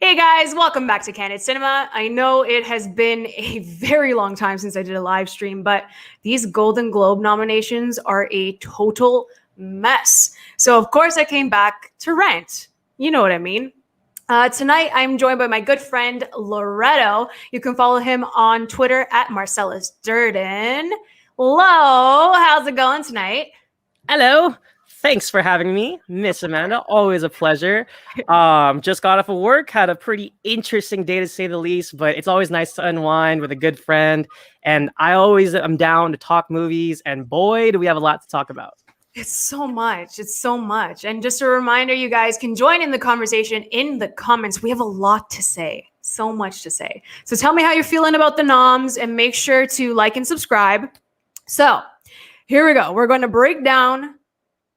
Hey guys, welcome back to Candid Cinema. I know it has been a very long time since I did a live stream, but these Golden Globe nominations are a total mess. So, of course, I came back to rant. You know what I mean. Tonight, I'm joined by my good friend Loretto. You can follow him on Twitter at Marcellus Durden. Hello, how's it going tonight? Hello. Thanks for having me, Miss Amanda. Always a pleasure. Just got off of work, had a pretty interesting day to say the least, but it's always nice to unwind with a good friend. And I always am down to talk movies, and boy, do we have a lot to talk about. It's so much. It's so much. And just a reminder, you guys can join in the conversation in the comments. We have a lot to say. So much to say. So tell me how you're feeling about the noms and make sure to like and subscribe. So here we go. We're going to break down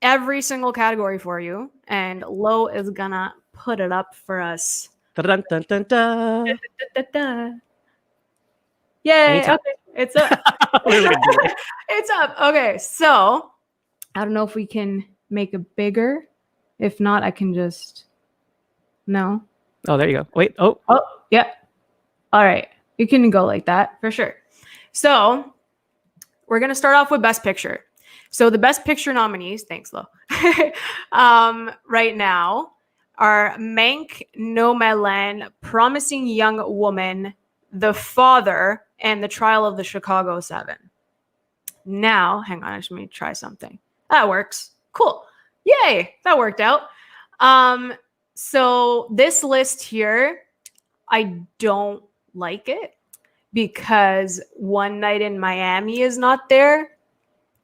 every single category for you. And Lo is going to put it up for us. Dun, dun, dun, dun. Yay. Okay. It's up. It's up. Okay. So I don't know if we can make it bigger. If not, I can just... No. Oh, there you go. Wait. Oh, yeah. All right. You can go like that for sure. So we're going to start off with Best Picture. So the Best Picture nominees, thanks, Lo, right now are Mank, Nomadland, Promising Young Woman, The Father, and The Trial of the Chicago 7. Now, hang on, let me try something. That works. Cool. Yay. That worked out. So this list here, I don't like it because One Night in Miami is not there.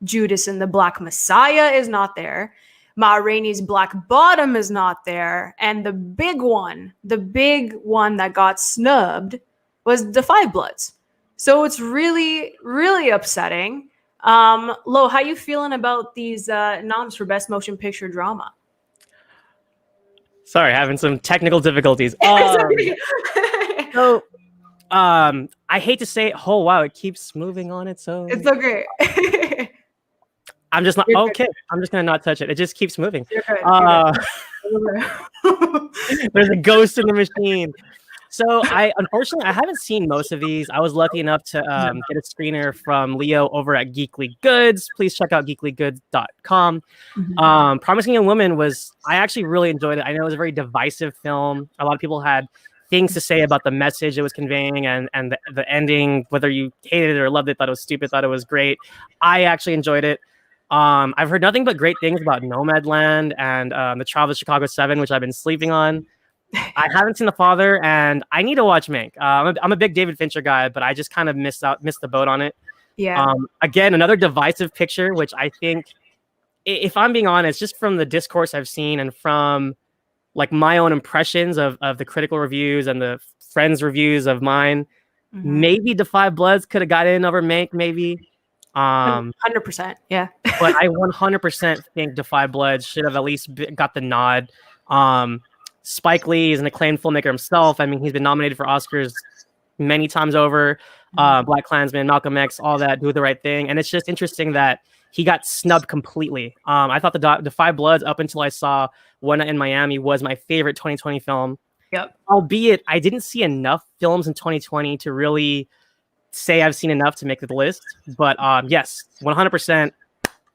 Judas and the Black Messiah is not there. Ma Rainey's Black Bottom is not there. And the big one that got snubbed was The Five Bloods. So it's really, really upsetting. Lo, how you feeling about these noms for Best Motion Picture Drama? sorry, having some technical difficulties. I hate to say it. Oh, wow, it keeps moving on its own. It's okay. I'm just not okay. I'm just gonna not touch it. It just keeps moving. There's a ghost in the machine. So unfortunately I haven't seen most of these. I was lucky enough to get a screener from Leo over at Geekly Goods. Please check out geeklygoods.com. Promising Young Woman I actually really enjoyed it. I know it was a very divisive film. A lot of people had things to say about the message it was conveying and the ending, whether you hated it or loved it, thought it was stupid, thought it was great. I actually enjoyed it. I've heard nothing but great things about Nomadland and The Trial of the Chicago 7, which I've been sleeping on. I haven't seen The Father, and I need to watch Mank. I'm a big David Fincher guy, but I just kind of missed the boat on it. Yeah. Again, another divisive picture, which I think, if I'm being honest, just from the discourse I've seen and from like my own impressions of the critical reviews and the friends' reviews of mine, maybe The Five Bloods could have got in over Mank, maybe. 100%, yeah. But I 100% think The Five Bloods should have at least got the nod. Spike Lee is an acclaimed filmmaker himself. I mean, he's been nominated for Oscars many times over. Black Klansman, Malcolm X, all that, Do the Right Thing. And it's just interesting that he got snubbed completely. I thought the Five Bloods, up until I saw One Night in Miami, was my favorite 2020 film. Yep. Albeit, I didn't see enough films in 2020 to really say I've seen enough to make the list. But yes, 100%,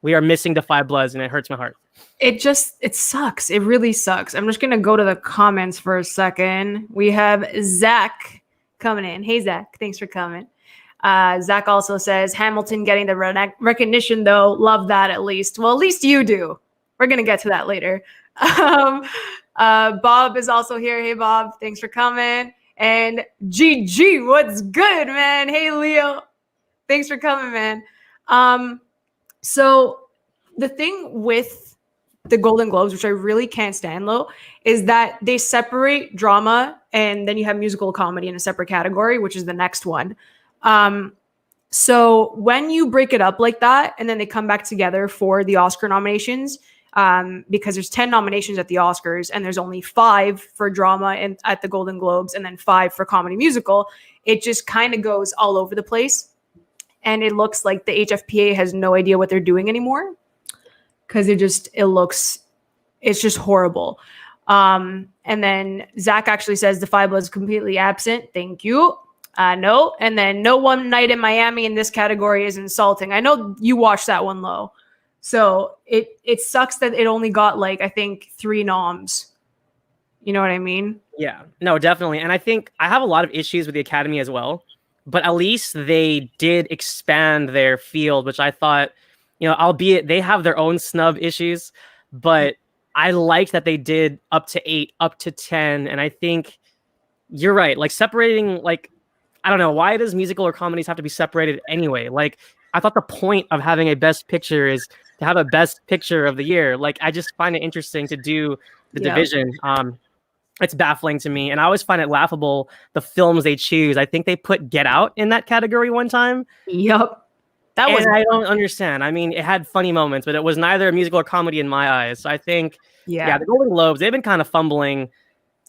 we are missing The Five Bloods, and it hurts my heart. It sucks. It really sucks. I'm just going to go to the comments for a second. We have Zach coming in. Hey, Zach, thanks for coming. Zach also says, Hamilton getting the recognition, though. Love that, at least. Well, at least you do. We're going to get to that later. Bob is also here. Hey, Bob, thanks for coming. And GG, what's good, man? Hey, Leo. Thanks for coming, man. So the thing with the Golden Globes, which I really can't stand, Lo, is that they separate drama and then you have musical comedy in a separate category, which is the next one. So when you break it up like that and then they come back together for the Oscar nominations, because there's 10 nominations at the Oscars and there's only 5 for drama and at the Golden Globes and then 5 for comedy musical, it just kind of goes all over the place. And it looks like the HFPA has no idea what they're doing anymore because it's just horrible. And then Zach actually says the Five Bloods completely absent. Thank you. No. And then no one night in Miami in this category is insulting. I know you watched that one, Lo. So it sucks that it only got like, I think 3 noms. You know what I mean? Yeah, no, definitely. And I think I have a lot of issues with the Academy as well, but at least they did expand their field, which I thought, albeit they have their own snub issues, but I liked that they did up to 8, up to 10. And I think you're right. Like separating, like, I don't know, why does musical or comedies have to be separated anyway? Like, I thought the point of having a best picture is to have a best picture of the year. Like, I just find it interesting to do the division. It's baffling to me, and I always find it laughable the films they choose. I think they put Get Out in that category one time. Yep. I don't understand. I mean, it had funny moments, but it was neither a musical or comedy in my eyes. So I think, the Golden Globes, they've been kind of fumbling.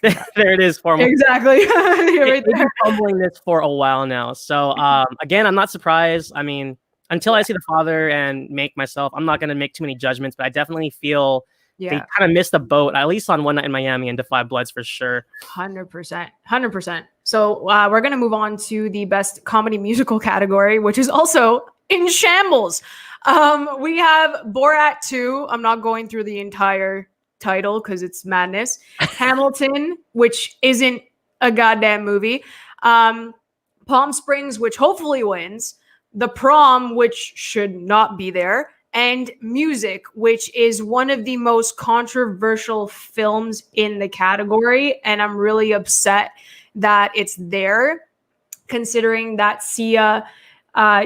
There it is for me. Exactly. They've been fumbling this for a while now. So again, I'm not surprised. I mean, until I see The Father and Make myself, I'm not going to make too many judgments, but I definitely feel they kind of missed the boat, at least on One Night in Miami and The Five Bloods for sure. 100%. 100%. So we're going to move on to the best comedy musical category, which is also in shambles. We have Borat 2. I'm not going through the entire title because it's madness. Hamilton, which isn't a goddamn movie. Palm Springs, which hopefully wins. The Prom, which should not be there. And Music, which is one of the most controversial films in the category. And I'm really upset that it's there, considering that Sia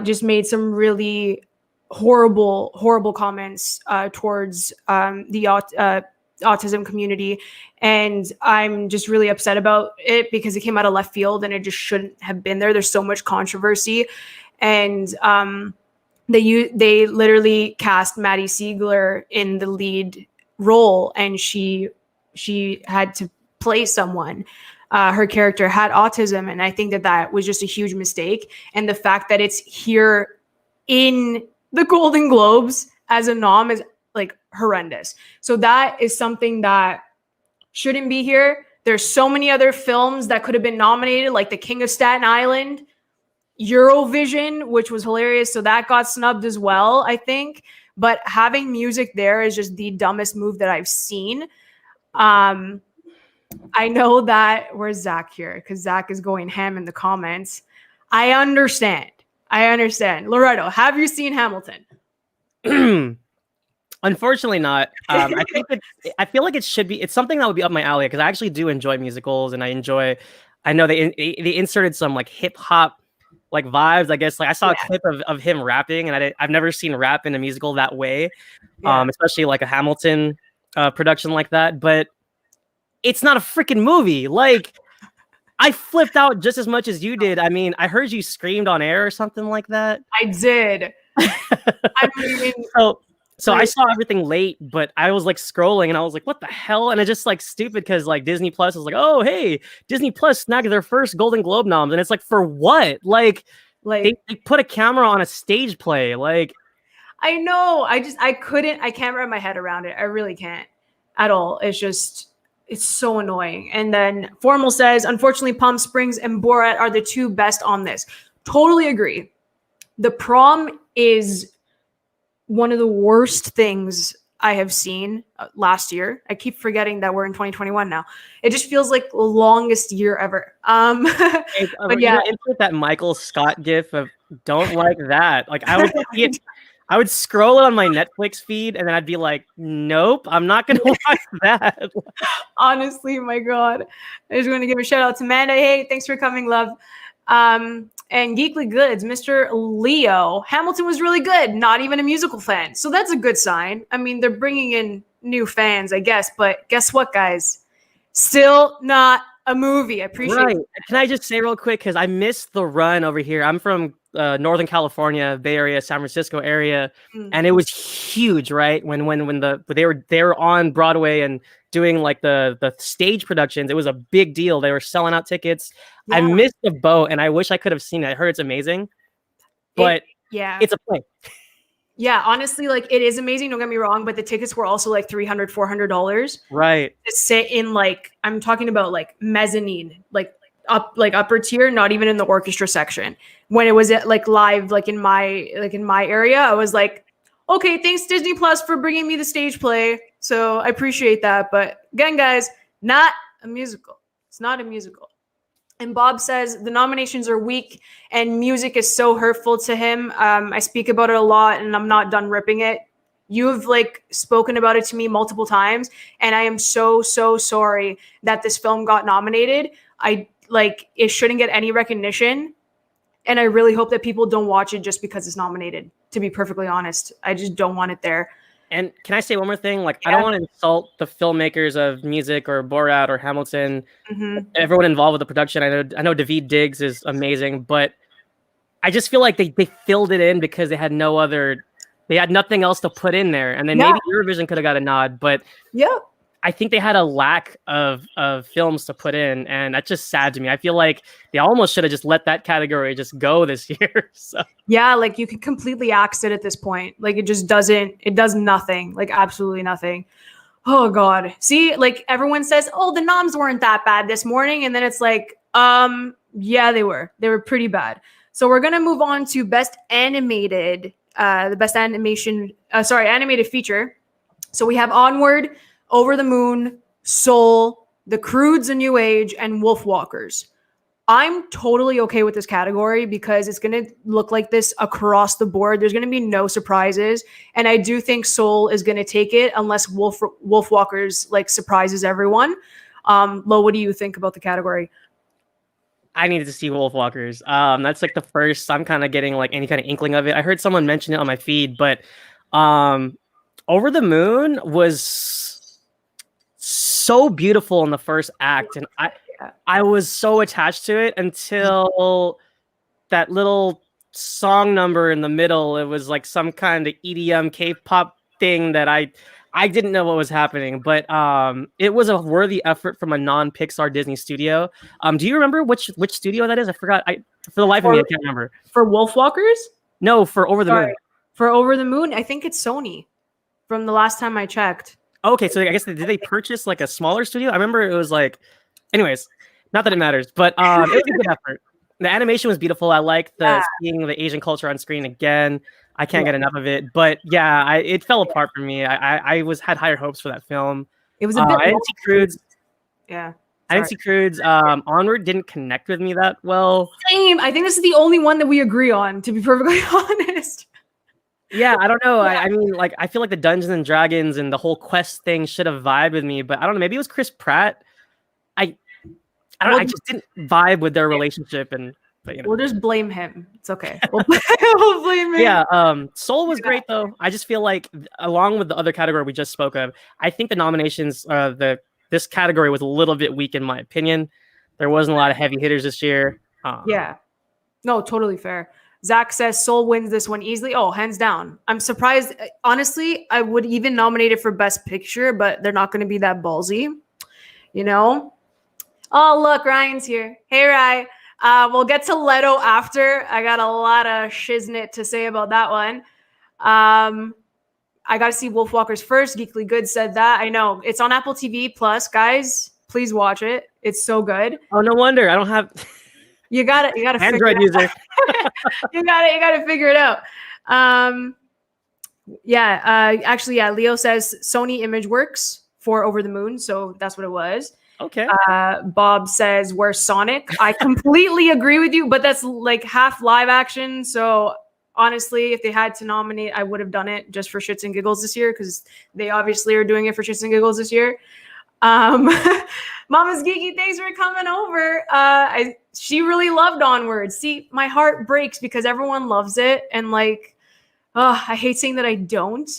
just made some really horrible comments towards the autism community. And I'm just really upset about it because it came out of left field and it just shouldn't have been there. There's so much controversy. And they literally cast Maddie Ziegler in the lead role, and she had to play someone. Her character had autism, and I think that was just a huge mistake. And the fact that it's here in the Golden Globes as a nom is like horrendous. So that is something that shouldn't be here. There's so many other films that could have been nominated, like The King of Staten Island, Eurovision, which was hilarious. So that got snubbed as well, I think. But having Music there is just the dumbest move that I've seen. I know that where's Zach here? Because Zach is going ham in the comments. I understand. Loretto, have you seen Hamilton? Unfortunately not. I feel like it should be. It's something that would be up my alley because I actually do enjoy musicals, and I know they inserted some like hip hop like vibes. I guess like I saw a clip of him rapping, and I've never seen rap in a musical that way, especially like a Hamilton production like that. But it's not a freaking movie. Like I flipped out just as much as you did. I mean, I heard you screamed on air or something like that. I did. I mean, so I saw everything late, but I was like scrolling and I was like, what the hell? And it's just like stupid because like Disney Plus was like, oh, hey, Disney Plus snagged their first Golden Globe noms. And it's like, for what? Like they put a camera on a stage play. Like, I know. I can't wrap my head around it. I really can't at all. It's so annoying. And then Formal says, unfortunately, Palm Springs and Borat are the 2 best on this. Totally agree. The Prom is one of the worst things I have seen last year. I keep forgetting that we're in 2021 now. It just feels like the longest year ever. But yeah, insert that Michael Scott gif of "don't like that." Like I would see it, I would scroll it on my Netflix feed, and then I'd be like, "Nope, I'm not gonna watch that." Honestly, my God, I just want to give a shout out to Amanda. Hey, thanks for coming, love. And Geekly Goods, Mr. Leo, Hamilton was really good. Not even a musical fan. So that's a good sign. I mean, they're bringing in new fans, I guess. But guess what, guys? Still not a movie. I appreciate it. Can I just say real quick, because I missed the run over here. I'm from Northern California, Bay Area, San Francisco area. And it was huge, right? When they were on Broadway and doing like the stage productions, it was a big deal. They were selling out tickets. I missed the boat, and I wish I could have seen it. I heard it's amazing, but it's a play. Yeah, honestly, like it is amazing. Don't get me wrong, but the tickets were also like $300, $400 Right. to sit in like I'm talking about like mezzanine, like upper tier, not even in the orchestra section. When it was at like live, like in my area, I was like, okay, thanks Disney Plus for bringing me the stage play. So I appreciate that. But again, guys, not a musical. It's not a musical. And Bob says the nominations are weak and music is so hurtful to him. I speak about it a lot and I'm not done ripping it. You've like spoken about it to me multiple times, and I am so, so sorry that this film got nominated. I like it shouldn't get any recognition. And I really hope that people don't watch it just because it's nominated, to be perfectly honest. I just don't want it there. And can I say one more thing? Like, I don't want to insult the filmmakers of music or Borat or Hamilton, everyone involved with the production. I know Daveed Diggs is amazing, but I just feel like they filled it in because they had nothing else to put in there. And then maybe Eurovision could have got a nod, but I think they had a lack of films to put in, and that's just sad to me. I feel like they almost should have just let that category just go this year. So yeah, like you could completely axe it at this point. Like it does nothing, like absolutely nothing. Oh God. See, like everyone says, oh, the noms weren't that bad this morning. And then it's like, yeah, they were pretty bad. So we're going to move on to best animated, the best animated feature. So we have Onward, Over the Moon, Soul, The Croods: A New Age, and Wolfwalkers. I'm totally okay with this category because it's going to look like this across the board. There's going to be no surprises. And I do think Soul is going to take it unless Wolfwalkers like surprises everyone. Lo, what do you think about the category? I needed to see Wolfwalkers. That's like the first I'm kind of getting like any kind of inkling of it. I heard someone mention it on my feed, but Over the Moon was so beautiful in the first act, and I was so attached to it until that little song number in the middle. It was like some kind of EDM K-pop thing that I didn't know what was happening, but it was a worthy effort from a non-Pixar Disney studio. Do you remember which studio that is? I forgot. For the life of me, I can't remember. For Wolfwalkers? No, for Over the Moon. For Over the Moon, I think it's Sony. From the last time I checked. Okay, so I guess did they purchase like a smaller studio? I remember it was like, anyways, not that it matters, but it was a good effort. The animation was beautiful. I liked seeing the Asian culture on screen again. I can't get enough of it, but yeah, it fell apart for me. I had higher hopes for that film. It was a bit. I didn't see Croods. Yeah, I didn't see Croods. Onward didn't connect with me that well. Same. I think this is the only one that we agree on, to be perfectly honest. Yeah, I don't know. I mean, like, I feel like the Dungeons and Dragons and the whole quest thing should have vibed with me, but I don't know. Maybe it was Chris Pratt. I don't know. I just didn't vibe with their relationship, but you know. We'll just blame him. It's okay. We'll blame him. Yeah. Soul was great though. I just feel like, along with the other category we just spoke of, I think the nominations, this category was a little bit weak in my opinion. There wasn't a lot of heavy hitters this year. Yeah. No, totally fair. Zach says Soul wins this one easily. Oh, hands down. I'm surprised. Honestly, I would even nominate it for Best Picture, but they're not going to be that ballsy, you know? Oh, look, Ryan's here. Hey, Ryan. We'll get to Leto after. I got a lot of shiznit to say about that one. I got to see Wolfwalkers first. Geekly Good said that. I know. It's on Apple TV Plus. Guys, please watch it. It's so good. Oh, no wonder. I don't have... You gotta Android user. you gotta figure it out. Actually, Leo says Sony ImageWorks for Over the Moon, so that's what it was. Okay. Bob says where's Sonic? I completely agree with you, but that's like half live action. So honestly, if they had to nominate, I would have done it just for shits and giggles this year because they obviously are doing it for shits and giggles this year. Mama's Geeky, thanks for coming over. She really loved Onward. See, my heart breaks because everyone loves it. And like, I hate saying that I don't.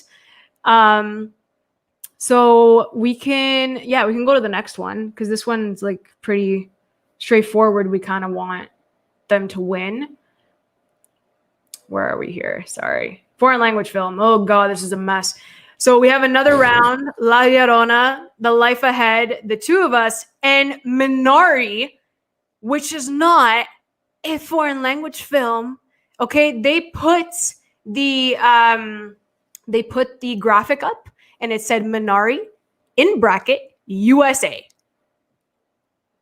So we can go to the next one because this one's like pretty straightforward. We kind of want them to win. Where are we here? Sorry. Foreign language film. Oh God, this is a mess. So we have another round, La Llorona, The Life Ahead, The Two of Us, and Minari, which is not a foreign language film. Okay, they put they put the graphic up and it said Minari in bracket USA.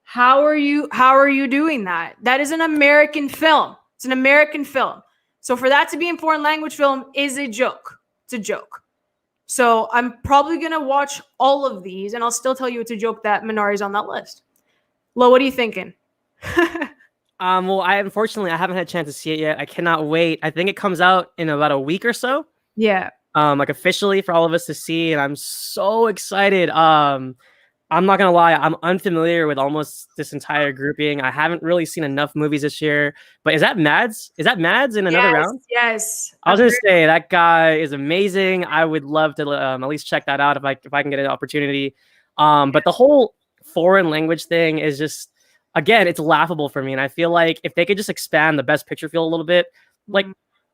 How are you doing that? That is an American film. It's an American film. So for that to be in foreign language film is a joke. It's a joke. So I'm probably going to watch all of these and I'll still tell you it's a joke that Minari's on that list. Lo, what are you thinking? Well, I haven't had a chance to see it yet. I cannot wait. I think it comes out in about a week or so. Yeah. Like officially for all of us to see, and I'm so excited. I'm not gonna lie, I'm unfamiliar with almost this entire grouping. I haven't really seen enough movies this year. But is that Mads? Is that Mads in another round? Yes. I was gonna say that guy is amazing. I would love to at least check that out if I can get an opportunity. But the whole foreign language thing is just, again, it's laughable for me. And I feel like if they could just expand the best picture field a little bit, like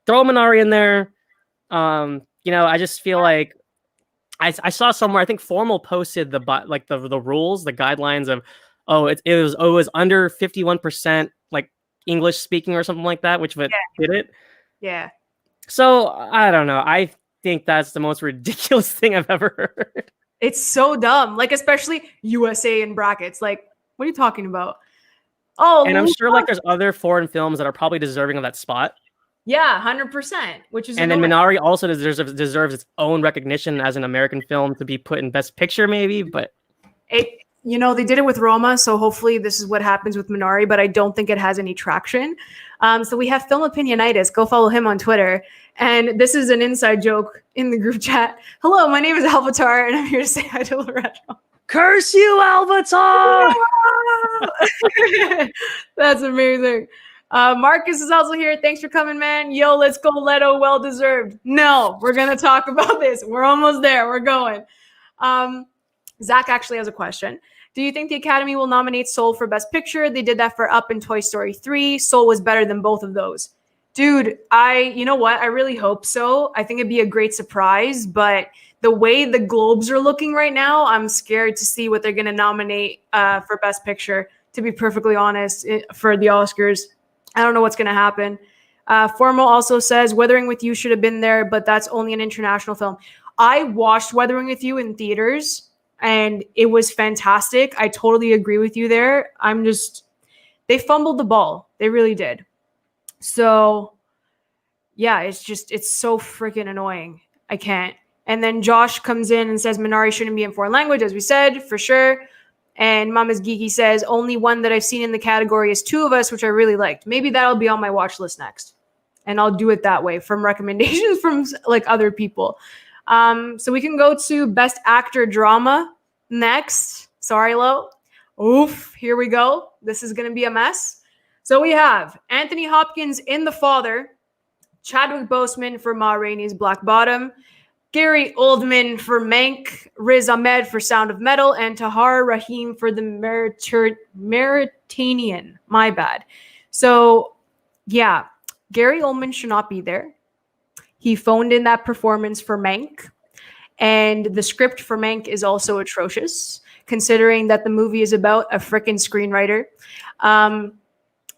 throw Minari in there. I just feel like I saw somewhere, I think Formal posted the rules, the guidelines of, it was under 51% like English speaking or something like that, which did it. Yeah. So I don't know. I think that's the most ridiculous thing I've ever heard. It's so dumb. Like, especially USA in brackets. Like, what are you talking about? Oh, and I'm sure like there's other foreign films that are probably deserving of that spot. Yeah, 100%. Which is and annoying. then Minari also deserves its own recognition as an American film to be put in Best Picture, maybe. But they did it with Roma, so hopefully this is what happens with Minari. But I don't think it has any traction. So we have Film Opinionitis. Go follow him on Twitter. And this is an inside joke in the group chat. Hello, my name is Alvatar, and I'm here to say hi to Loretto. Curse you, Alvatar! That's amazing. Marcus is also here. Thanks for coming, man. Yo, let's go, Leto. Well deserved. No, we're gonna talk about this. We're almost there. We're going. Zach actually has a question. Do you think the Academy will nominate Soul for Best Picture? They did that for Up and Toy Story 3. Soul was better than both of those. Dude, you know what? I really hope so. I think it'd be a great surprise, but the way the Globes are looking right now, I'm scared to see what they're gonna nominate for Best Picture, to be perfectly honest, for the Oscars. I don't know what's going to happen. Formal also says Weathering with You should have been there, but that's only an international film. I watched Weathering with You in theaters, and it was fantastic. I totally agree with you there. They fumbled the ball. They really did. So, yeah, it's so freaking annoying. I can't. And then Josh comes in and says Minari shouldn't be in foreign language, as we said, for sure. And Mama's Geeky says, only one that I've seen in the category is Two of Us, which I really liked. Maybe that'll be on my watch list next. And I'll do it that way from recommendations from like other people. So we can go to Best Actor Drama next. Sorry, Lo. Oof, here we go. This is going to be a mess. So we have Anthony Hopkins in The Father, Chadwick Boseman for Ma Rainey's Black Bottom, Gary Oldman for Mank, Riz Ahmed for Sound of Metal, and Tahar Rahim for The Mauritanian. My bad. So, yeah, Gary Oldman should not be there. He phoned in that performance for Mank, and the script for Mank is also atrocious, considering that the movie is about a frickin' screenwriter.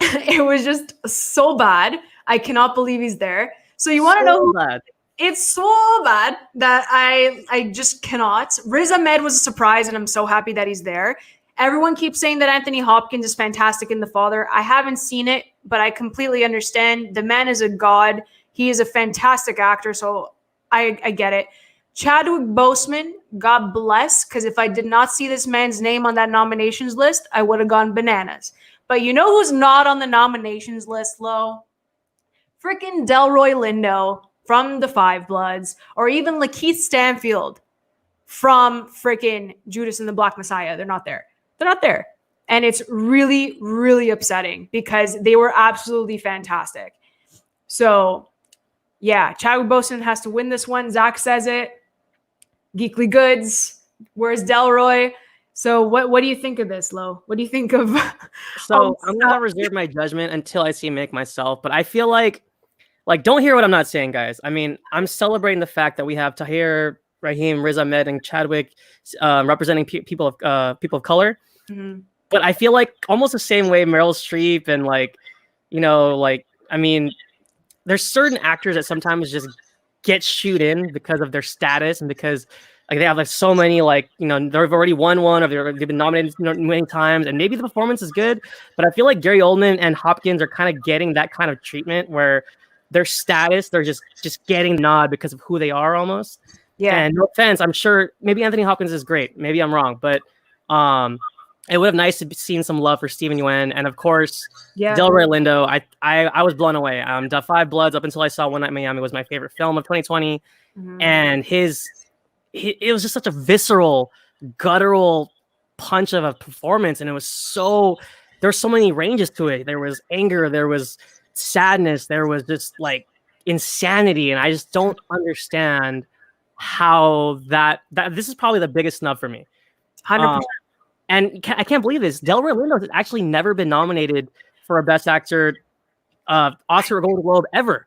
It was just so bad. I cannot believe he's there. So you want to know who... Bad. It's so bad that I just cannot. Riz Ahmed was a surprise, and I'm so happy that he's there. Everyone keeps saying that Anthony Hopkins is fantastic in The Father. I haven't seen it, but I completely understand. The man is a god. He is a fantastic actor, so I get it. Chadwick Boseman, God bless, because if I did not see this man's name on that nominations list, I would have gone bananas. But you know who's not on the nominations list, Lo? Freaking Delroy Lindo from The Five Bloods, or even Lakeith Stanfield from freaking Judas and the Black Messiah. They're not there. They're not there. And it's really, really upsetting because they were absolutely fantastic. So, yeah, Chadwick Boseman has to win this one. Zach says it. Geekly Goods. Where's Delroy? So what do you think of this, Lo? What do you think of... So I'm going to reserve my judgment until I see Mank myself, but I feel like, don't hear what I'm not saying, guys. I mean, I'm celebrating the fact that we have Tahir, Rahim, Riz Ahmed, and Chadwick representing people of color. Mm-hmm. But I feel like almost the same way Meryl Streep and there's certain actors that sometimes just get shoot in because of their status and because like they have like so many like they've already won one or they've been nominated many times and maybe the performance is good, but I feel like Gary Oldman and Hopkins are kind of getting that kind of treatment where their status they're just getting the nod because of who they are almost. Yeah. And no offense, I'm sure maybe Anthony Hopkins is great, maybe I'm wrong, but it would have nice to seen some love for Steven Yeun, and of course, Delroy Lindo. I was blown away. The Five Bloods up until I saw One Night in Miami was my favorite film of 2020, and it was just such a visceral, guttural punch of a performance, and it was there's so many ranges to it. There was anger, there was sadness, there was just like insanity, and I just don't understand how that this is probably the biggest snub for me. 100%. And I can't believe this. Delroy Lindo has actually never been nominated for a Best Actor, Oscar or Golden Globe ever.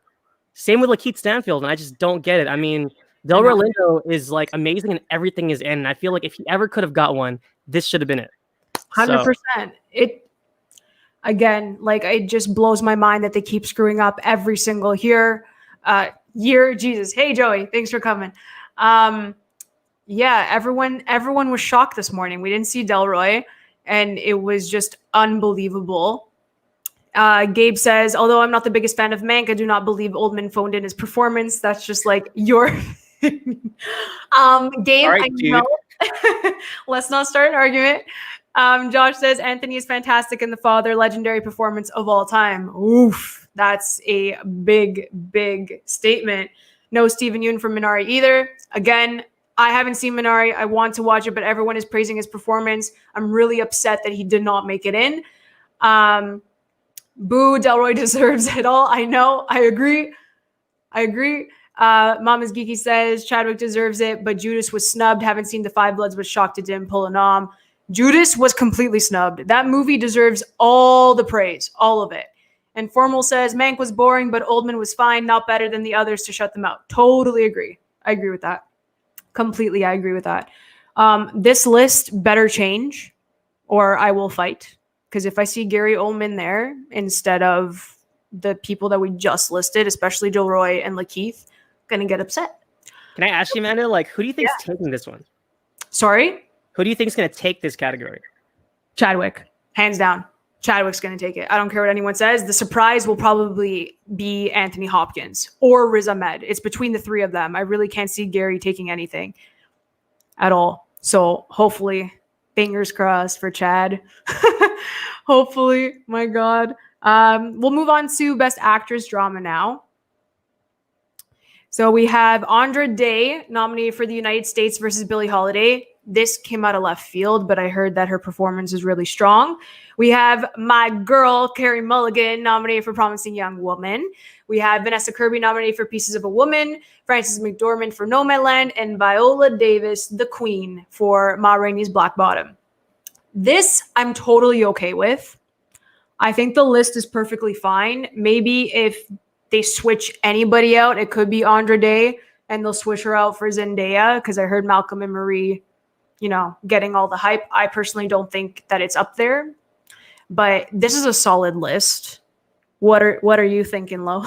Same with Lakeith Stanfield, and I just don't get it. I mean, Delroy Lindo is like amazing in everything he's in, and I feel like if he ever could have got one, this should have been it. 100%. It again, like it just blows my mind that they keep screwing up every single year. Jesus, hey Joey, thanks for coming. Yeah, everyone was shocked this morning. We didn't see Delroy, and it was just unbelievable. Gabe says, although I'm not the biggest fan of Mank, I do not believe Oldman phoned in his performance. That's just like your Gabe, right, I know. Let's not start an argument. Josh says Anthony is fantastic in The Father, legendary performance of all time. Oof, that's a big statement. No Steven Yeun from Minari either. Again, I haven't seen Minari. I want to watch it, but everyone is praising his performance. I'm really upset that he did not make it in. Boo, Delroy deserves it all. I know. I agree. Mama's Geeky says Chadwick deserves it, but Judas was snubbed. Haven't seen The Five Bloods, was shocked it didn't pull a nom. Judas was completely snubbed. That movie deserves all the praise, all of it. And Formal says Mank was boring, but Oldman was fine, not better than the others to shut them out. Totally agree. I agree with that. Completely, I agree with that. This list better change, or I will fight. Because if I see Gary Oldman there instead of the people that we just listed, especially Delroy and Lakeith, I'm gonna get upset. Can I ask you, Amanda, like, who do you think is taking this one? Sorry? Who do you think is going to take this category? Chadwick, hands down. Chadwick's going to take it. I don't care what anyone says. The surprise will probably be Anthony Hopkins or Riz Ahmed. It's between the three of them. I really can't see Gary taking anything at all. So hopefully, fingers crossed for Chad. Hopefully, my God. We'll move on to Best Actress Drama now. So we have Andra Day nominated for The United States versus Billie Holiday. This came out of left field, but I heard that her performance is really strong. We have my girl, Carey Mulligan, nominated for Promising Young Woman. We have Vanessa Kirby nominated for Pieces of a Woman, Frances McDormand for Nomadland, and Viola Davis, the Queen, for Ma Rainey's Black Bottom. This I'm totally okay with. I think the list is perfectly fine. Maybe if they switch anybody out, it could be Andra Day, and they'll switch her out for Zendaya, because I heard Malcolm and Marie, getting all the hype. I personally don't think that it's up there, but this is a solid list. What are you thinking, Lo?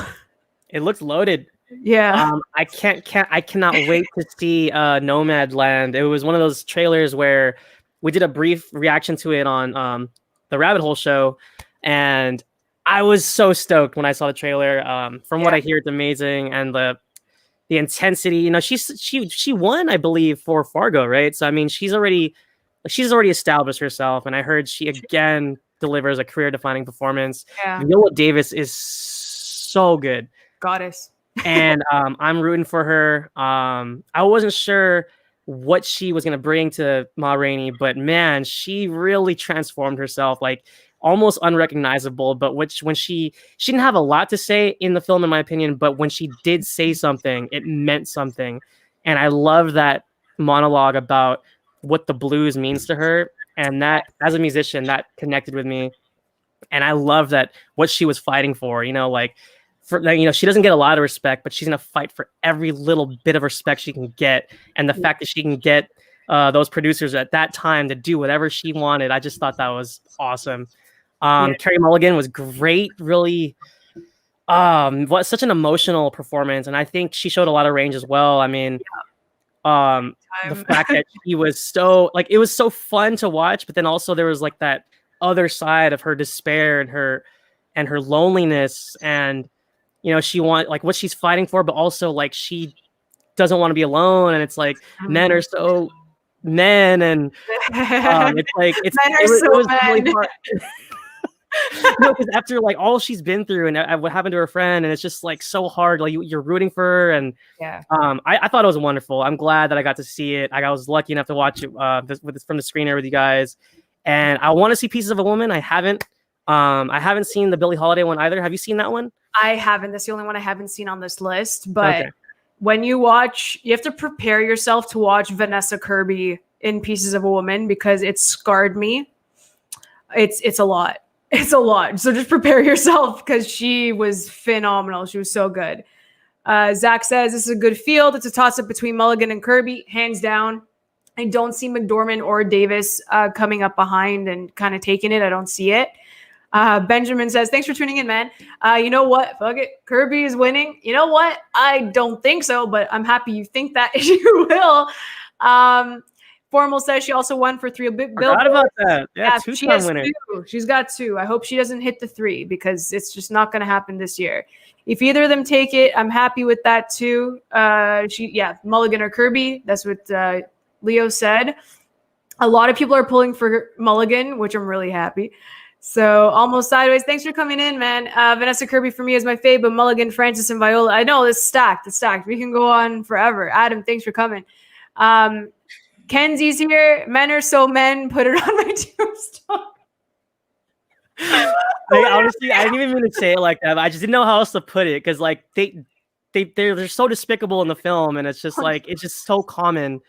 It looks loaded. Yeah. I cannot wait to see Nomadland. It was one of those trailers where we did a brief reaction to it on the Rabbit Hole show, and I was so stoked when I saw the trailer. From what I hear, it's amazing, and the intensity. She won, I believe, for Fargo, right? So I mean, she's already established herself, and I heard she again delivers a career-defining performance. Yeah. Viola Davis is so good, goddess, and I'm rooting for her. I wasn't sure what she was gonna bring to Ma Rainey, but man, she really transformed herself, like almost unrecognizable. But when she didn't have a lot to say in the film, in my opinion, but when she did say something, it meant something. And I love that monologue about what the blues means to her, and that as a musician that connected with me. And I love that what she was fighting for, she doesn't get a lot of respect, but she's gonna fight for every little bit of respect she can get. And the fact that she can get those producers at that time to do whatever she wanted, I just thought that was awesome. Carey Mulligan was great. Really, what such an emotional performance, and I think she showed a lot of range as well. I mean, the fact that she was so like it was so fun to watch, but then also there was like that other side of her despair and her loneliness, and she want like what she's fighting for, but also like she doesn't want to be alone, and it's like men are so men, and it's like it was really hard. No, because after like all she's been through and what happened to her friend, and it's just like so hard. Like you're rooting for her, and I thought it was wonderful. I'm glad that I got to see it. I was lucky enough to watch it from the screener with you guys, and I want to see Pieces of a Woman. I haven't seen the Billie Holiday one either. Have you seen that one? I haven't. That's the only one I haven't seen on this list. But when you watch, you have to prepare yourself to watch Vanessa Kirby in Pieces of a Woman because it scarred me. It's a lot. It's a lot. So just prepare yourself because she was phenomenal. She was so good. Zach says, this is a good field. It's a toss-up between Mulligan and Kirby, hands down. I don't see McDormand or Davis coming up behind and kind of taking it. I don't see it. Benjamin says, thanks for tuning in, man. You know what? Fuck it. Kirby is winning. You know what? I don't think so, but I'm happy you think that. You will. Formal says she also won for 3 billboards. Forgot about that. Yeah, she has 2. She's got 2. I hope she doesn't hit the 3 because it's just not going to happen this year. If either of them take it, I'm happy with that too. Mulligan or Kirby. That's what Leo said. A lot of people are pulling for Mulligan, which I'm really happy. So Almost Sideways, thanks for coming in, man. Vanessa Kirby for me is my fave, but Mulligan, Francis, and Viola. I know it's stacked. It's stacked. We can go on forever. Adam, thanks for coming. Kenzie's here. Men are so men. Put it on my tombstone. Honestly, I didn't even mean to say it like that. But I just didn't know how else to put it because like they're so despicable in the film, and it's just like it's just so common.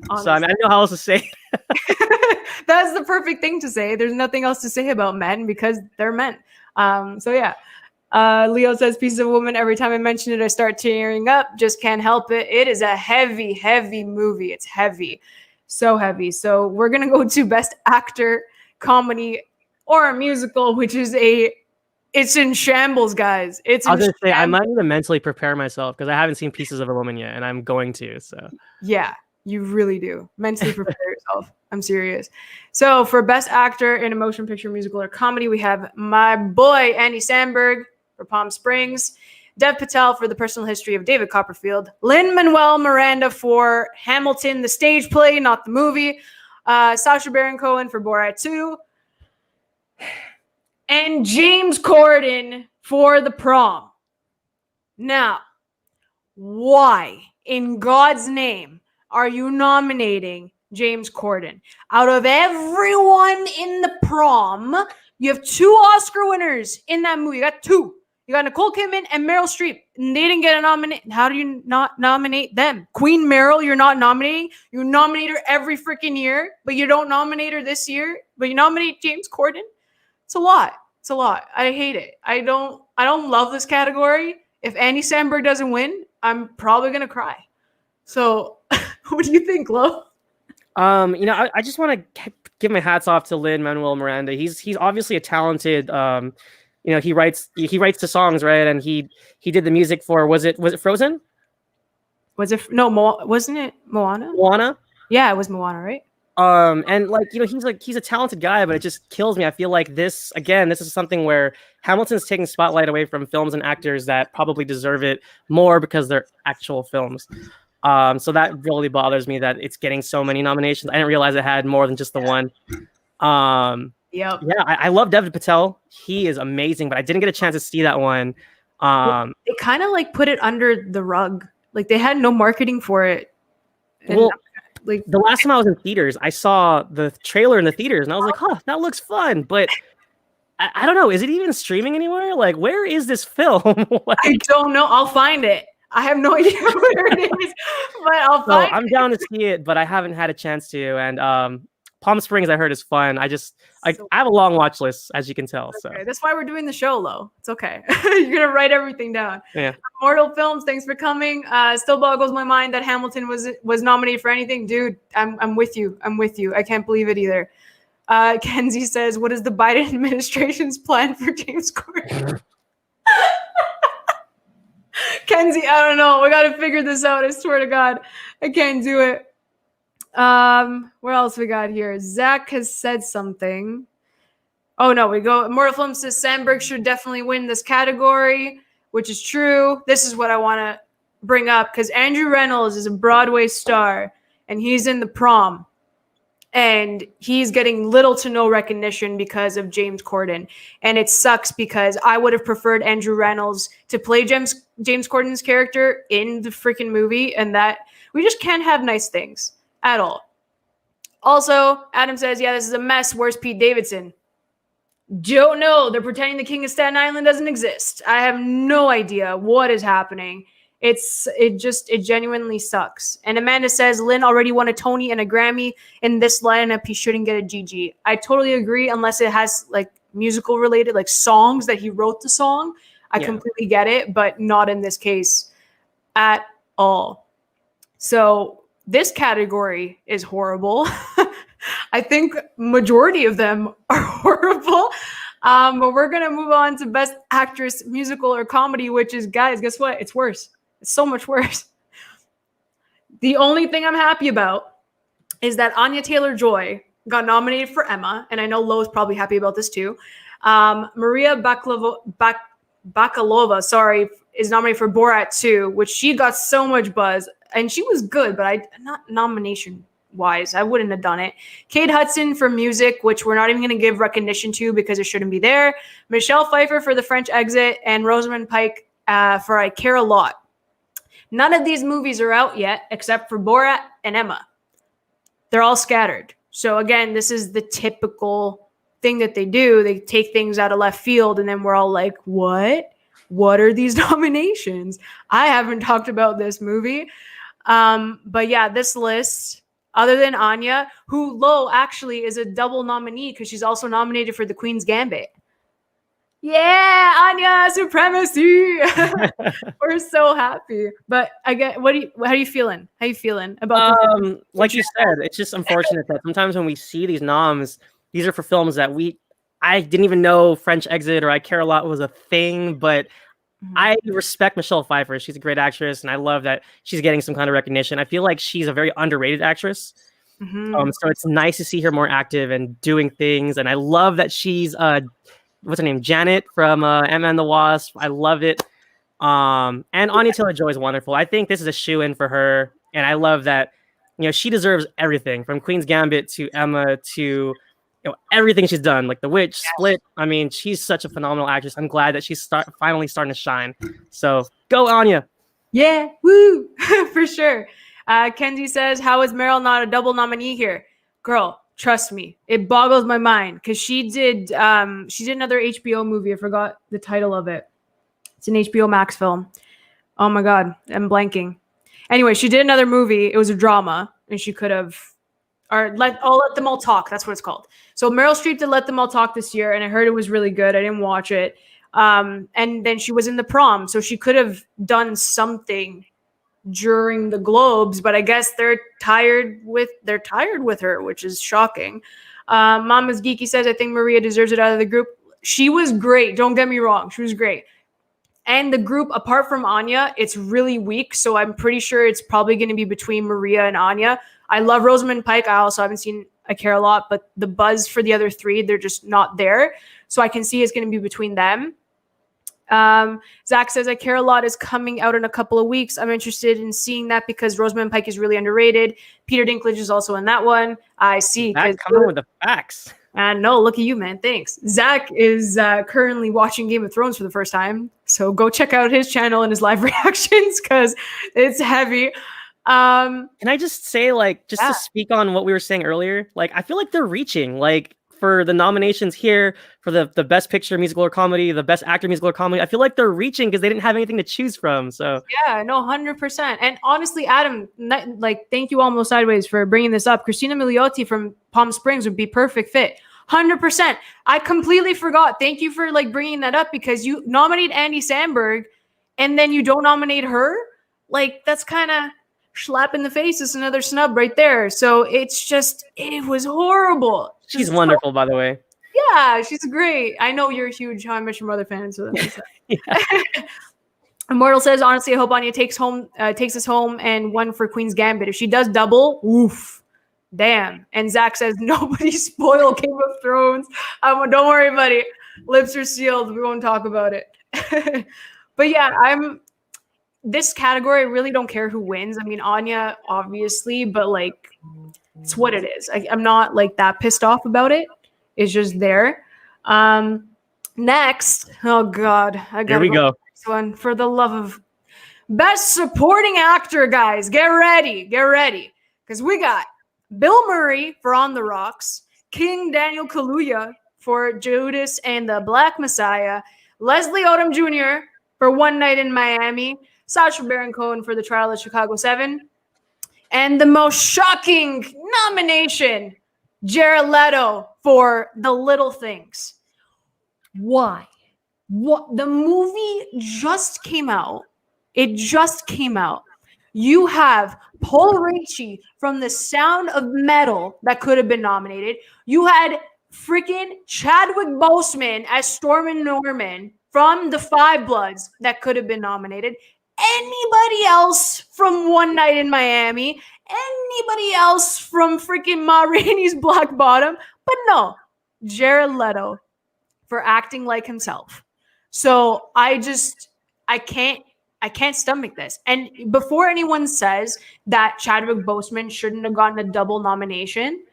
Honestly. So I didn't know how else to say it. That's the perfect thing to say. There's nothing else to say about men because they're men. Leo says Pieces of a Woman. Every time I mention it, I start tearing up. Just can't help it. It is a heavy, heavy movie. It's heavy. So heavy. So we're going to go to Best Actor, Comedy, or a Musical, which is it's in shambles, guys. I was going to say, I might need to mentally prepare myself because I haven't seen Pieces of a Woman yet, and I'm going to. So yeah, you really do. Mentally prepare yourself. I'm serious. So for Best Actor in a Motion Picture, Musical, or Comedy, we have my boy, Andy Samberg for Palm Springs, Dev Patel for The Personal History of David Copperfield, Lin-Manuel Miranda for Hamilton, the stage play, not the movie, Sacha Baron Cohen for Borat 2, and James Corden for The Prom. Now, why in God's name are you nominating James Corden? Out of everyone in The Prom, you have 2 Oscar winners in that movie. You got 2. You got Nicole Kidman and Meryl Streep, and they didn't get a nomination. How do you not nominate them? Queen Meryl, you're not nominating. You nominate her every freaking year, but you don't nominate her this year. But you nominate James Corden. It's a lot. It's a lot. I hate it. I don't love this category. If Andy Samberg doesn't win, I'm probably gonna cry. So, what do you think, Lo? I just want to give my hats off to Lin-Manuel Miranda. He's obviously a talented. He writes the songs, right? And he did the music for was it Frozen? Wasn't it Moana? Moana? Yeah, it was Moana, right? And he's a talented guy, but it just kills me. I feel like this is something where Hamilton's taking spotlight away from films and actors that probably deserve it more because they're actual films. So that really bothers me that it's getting so many nominations. I didn't realize it had more than just the one. Yep. Yeah, I love Dev Patel. He is amazing, but I didn't get a chance to see that one. They kind of like put it under the rug. Like they had no marketing for it. And like the last time I was in theaters, I saw the trailer in the theaters, and I was like, "Huh, that looks fun." But I don't know. Is it even streaming anywhere? Like, where is this film? I don't know. I'll find it. I have no idea where it is, but I'll find it. I'm down to see it, but I haven't had a chance to. And Palm Springs, I heard, is fun. I have a long watch list, as you can tell. Okay. So that's why we're doing the show, Lo. It's okay. You're gonna write everything down. Yeah. Immortal Films, thanks for coming. Still boggles my mind that Hamilton was nominated for anything, dude. I'm with you. I'm with you. I can't believe it either. Kenzie says, "What is the Biden administration's plan for James Corden?" Kenzie, I don't know. We got to figure this out. I swear to God, I can't do it. What else we got here? Zach has said something. Oh no, we go. Immortal Film says Sandberg should definitely win this category, which is true. This is what I want to bring up because Andrew Reynolds is a Broadway star and he's in The Prom. And he's getting little to no recognition because of James Corden. And it sucks because I would have preferred Andrew Reynolds to play James Corden's character in the freaking movie. And that we just can't have nice things at all. Also, Adam says, yeah, this is a mess. Where's Pete Davidson? Don't know. They're pretending the King of Staten Island doesn't exist. I have no idea what is happening. It genuinely sucks. And Amanda says Lynn already won a Tony and a Grammy in this lineup. He shouldn't get a GG. I totally agree unless it has like musical related, like songs that he wrote the song. I completely get it, but not in this case at all. So this category is horrible. I think majority of them are horrible. But we're going to move on to Best Actress, Musical or Comedy, which is, guys, guess what? It's worse. It's so much worse. The only thing I'm happy about is that Anya Taylor-Joy got nominated for Emma, and I know Lo's probably happy about this too. Maria Bakalova, is nominated for Borat 2, which she got so much buzz, and she was good, but not nomination-wise, I wouldn't have done it. Kate Hudson for Music, which we're not even going to give recognition to because it shouldn't be there. Michelle Pfeiffer for The French Exit, and Rosamund Pike for I Care a Lot. None of these movies are out yet, except for Borat and Emma. They're all scattered. So again, this is the typical thing that they do. They take things out of left field, and then we're all like, what? What are these nominations? I haven't talked about this movie. But yeah, this list, other than Anya, who Lo actually is a double nominee because she's also nominated for The Queen's Gambit. Yeah, Anya supremacy. We're so happy. But I get how are you feeling? How you feeling about this? Like you said, it's just unfortunate that sometimes when we see these noms, these are for films that I didn't even know French Exit or I Care a Lot was a thing, but I respect Michelle Pfeiffer. She's a great actress, and I love that she's getting some kind of recognition. I feel like she's a very underrated actress. So it's nice to see her more active and doing things, and I love that she's what's her name? Janet from Ant-Man and the Wasp. I love it. And Anya Taylor-Joy is wonderful. I think this is a shoe-in for her, and I love that. She deserves everything from Queen's Gambit to Emma to everything she's done, like The Witch, Split. I mean, she's such a phenomenal actress. I'm glad that she's finally starting to shine. So go Anya. Yeah, woo, for sure. Kenzie says, how is Meryl not a double nominee here? Girl, trust me, it boggles my mind because she did another HBO movie. I forgot the title of it. It's an HBO Max film. Oh my God, I'm blanking. Anyway, she did another movie. It was a drama, and she could have, Let Them All Talk. That's what it's called. So Meryl Streep did Let Them All Talk this year, and I heard it was really good. I didn't watch it. And then she was in The Prom, so she could have done something during the Globes, but I guess they're tired with her, which is shocking. Mama's Geeky says, I think Maria deserves it out of the group. She was great. Don't get me wrong. She was great. And the group, apart from Anya, it's really weak. So I'm pretty sure it's probably going to be between Maria and Anya. I love Rosamund Pike. I also haven't seen I Care a Lot, but the buzz for the other three, they're just not there. So I can see it's going to be between them. Zach says, I Care a Lot is coming out in a couple of weeks. I'm interested in seeing that because Rosamund Pike is really underrated. Peter Dinklage is also in that one. I see. That's coming with the facts. No, look at you, man. Thanks. Zach is currently watching Game of Thrones for the first time. So go check out his channel and his live reactions because it's heavy. Can I just say, to speak on what we were saying earlier, I feel like they're reaching, for the nominations here for the best picture musical or comedy, the best actor musical or comedy. I feel like they're reaching because they didn't have anything to choose from. So yeah, no, 100%. And honestly, Adam, thank you Almost Sideways for bringing this up. Christina Milioti from Palm Springs would be perfect fit. 100%. I completely forgot. Thank you for bringing that up because you nominate Andy Samberg and then you don't nominate her. That's kind of slap in the face. It's another snub right there. So it was horrible. She's wonderful, by the way. Yeah, she's great. I know you're a huge How I Met Your Mother fan, so that makes sense. Immortal says, honestly, I hope Anya takes us home and one for Queen's Gambit. If she does double, oof, damn. And Zach says, nobody spoil Game of Thrones. Don't worry, buddy. Lips are sealed. We won't talk about it. But yeah, this category, I really don't care who wins. I mean, Anya, obviously, but like, it's what it is. I'm not like that pissed off about it. It's just there. Next, oh God, I gotta Here we go. Next one, for the love of best supporting actor, guys. Get ready, because we got Bill Murray for On the Rocks, King Daniel Kaluuya for Judas and the Black Messiah, Leslie Odom Jr. for One Night in Miami, Sacha Baron Cohen for The Trial of Chicago 7, and the most shocking nomination, Jared Leto for The Little Things. Why? What? The movie just came out. It just came out. You have Paul Raci from The Sound of Metal that could have been nominated. You had freaking Chadwick Boseman as Stormin Norman from The Five Bloods that could have been nominated. Anybody else from One Night in Miami, anybody else from freaking Ma Rainey's Black Bottom, but no, Jared Leto for acting like himself. So I can't stomach this. And before anyone says that Chadwick Boseman shouldn't have gotten a double nomination,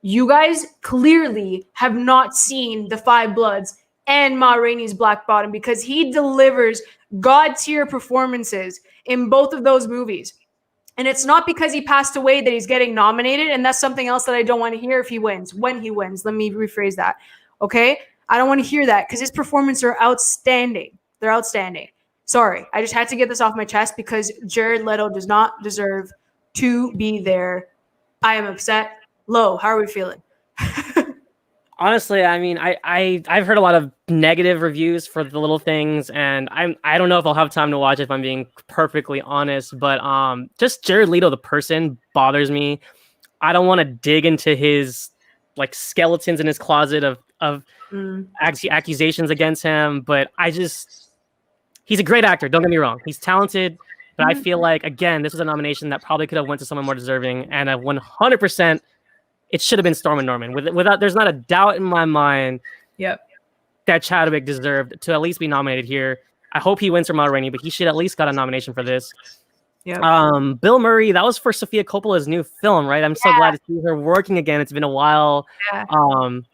you guys clearly have not seen The Five Bloods and Ma Rainey's Black Bottom, because he delivers God tier performances in both of those movies. And it's not because he passed away that he's getting nominated. And that's something else that I don't want to hear if he wins. When he wins, let me rephrase that. Okay? I don't want to hear that because his performances are outstanding. They're outstanding. Sorry, I just had to get this off my chest because Jared Leto does not deserve to be there. I am upset. Lo, how are we feeling? Honestly, I mean, I've heard a lot of negative reviews for The Little Things, and I don't know if I'll have time to watch it, if I'm being perfectly honest. But just Jared Leto, the person, bothers me. I don't want to dig into his like skeletons in his closet of accusations against him, but he's a great actor. Don't get me wrong, he's talented, but I feel like again, this was a nomination that probably could have went to someone more deserving, and 100%. It should have been Stormin Norman. Without, there's not a doubt in my mind that Chadwick deserved to at least be nominated here. I hope he wins for Ma Rainey, but he should at least got a nomination for this. Bill Murray, that was for Sofia Coppola's new film, right? I'm so glad to see her working again. It's been a while.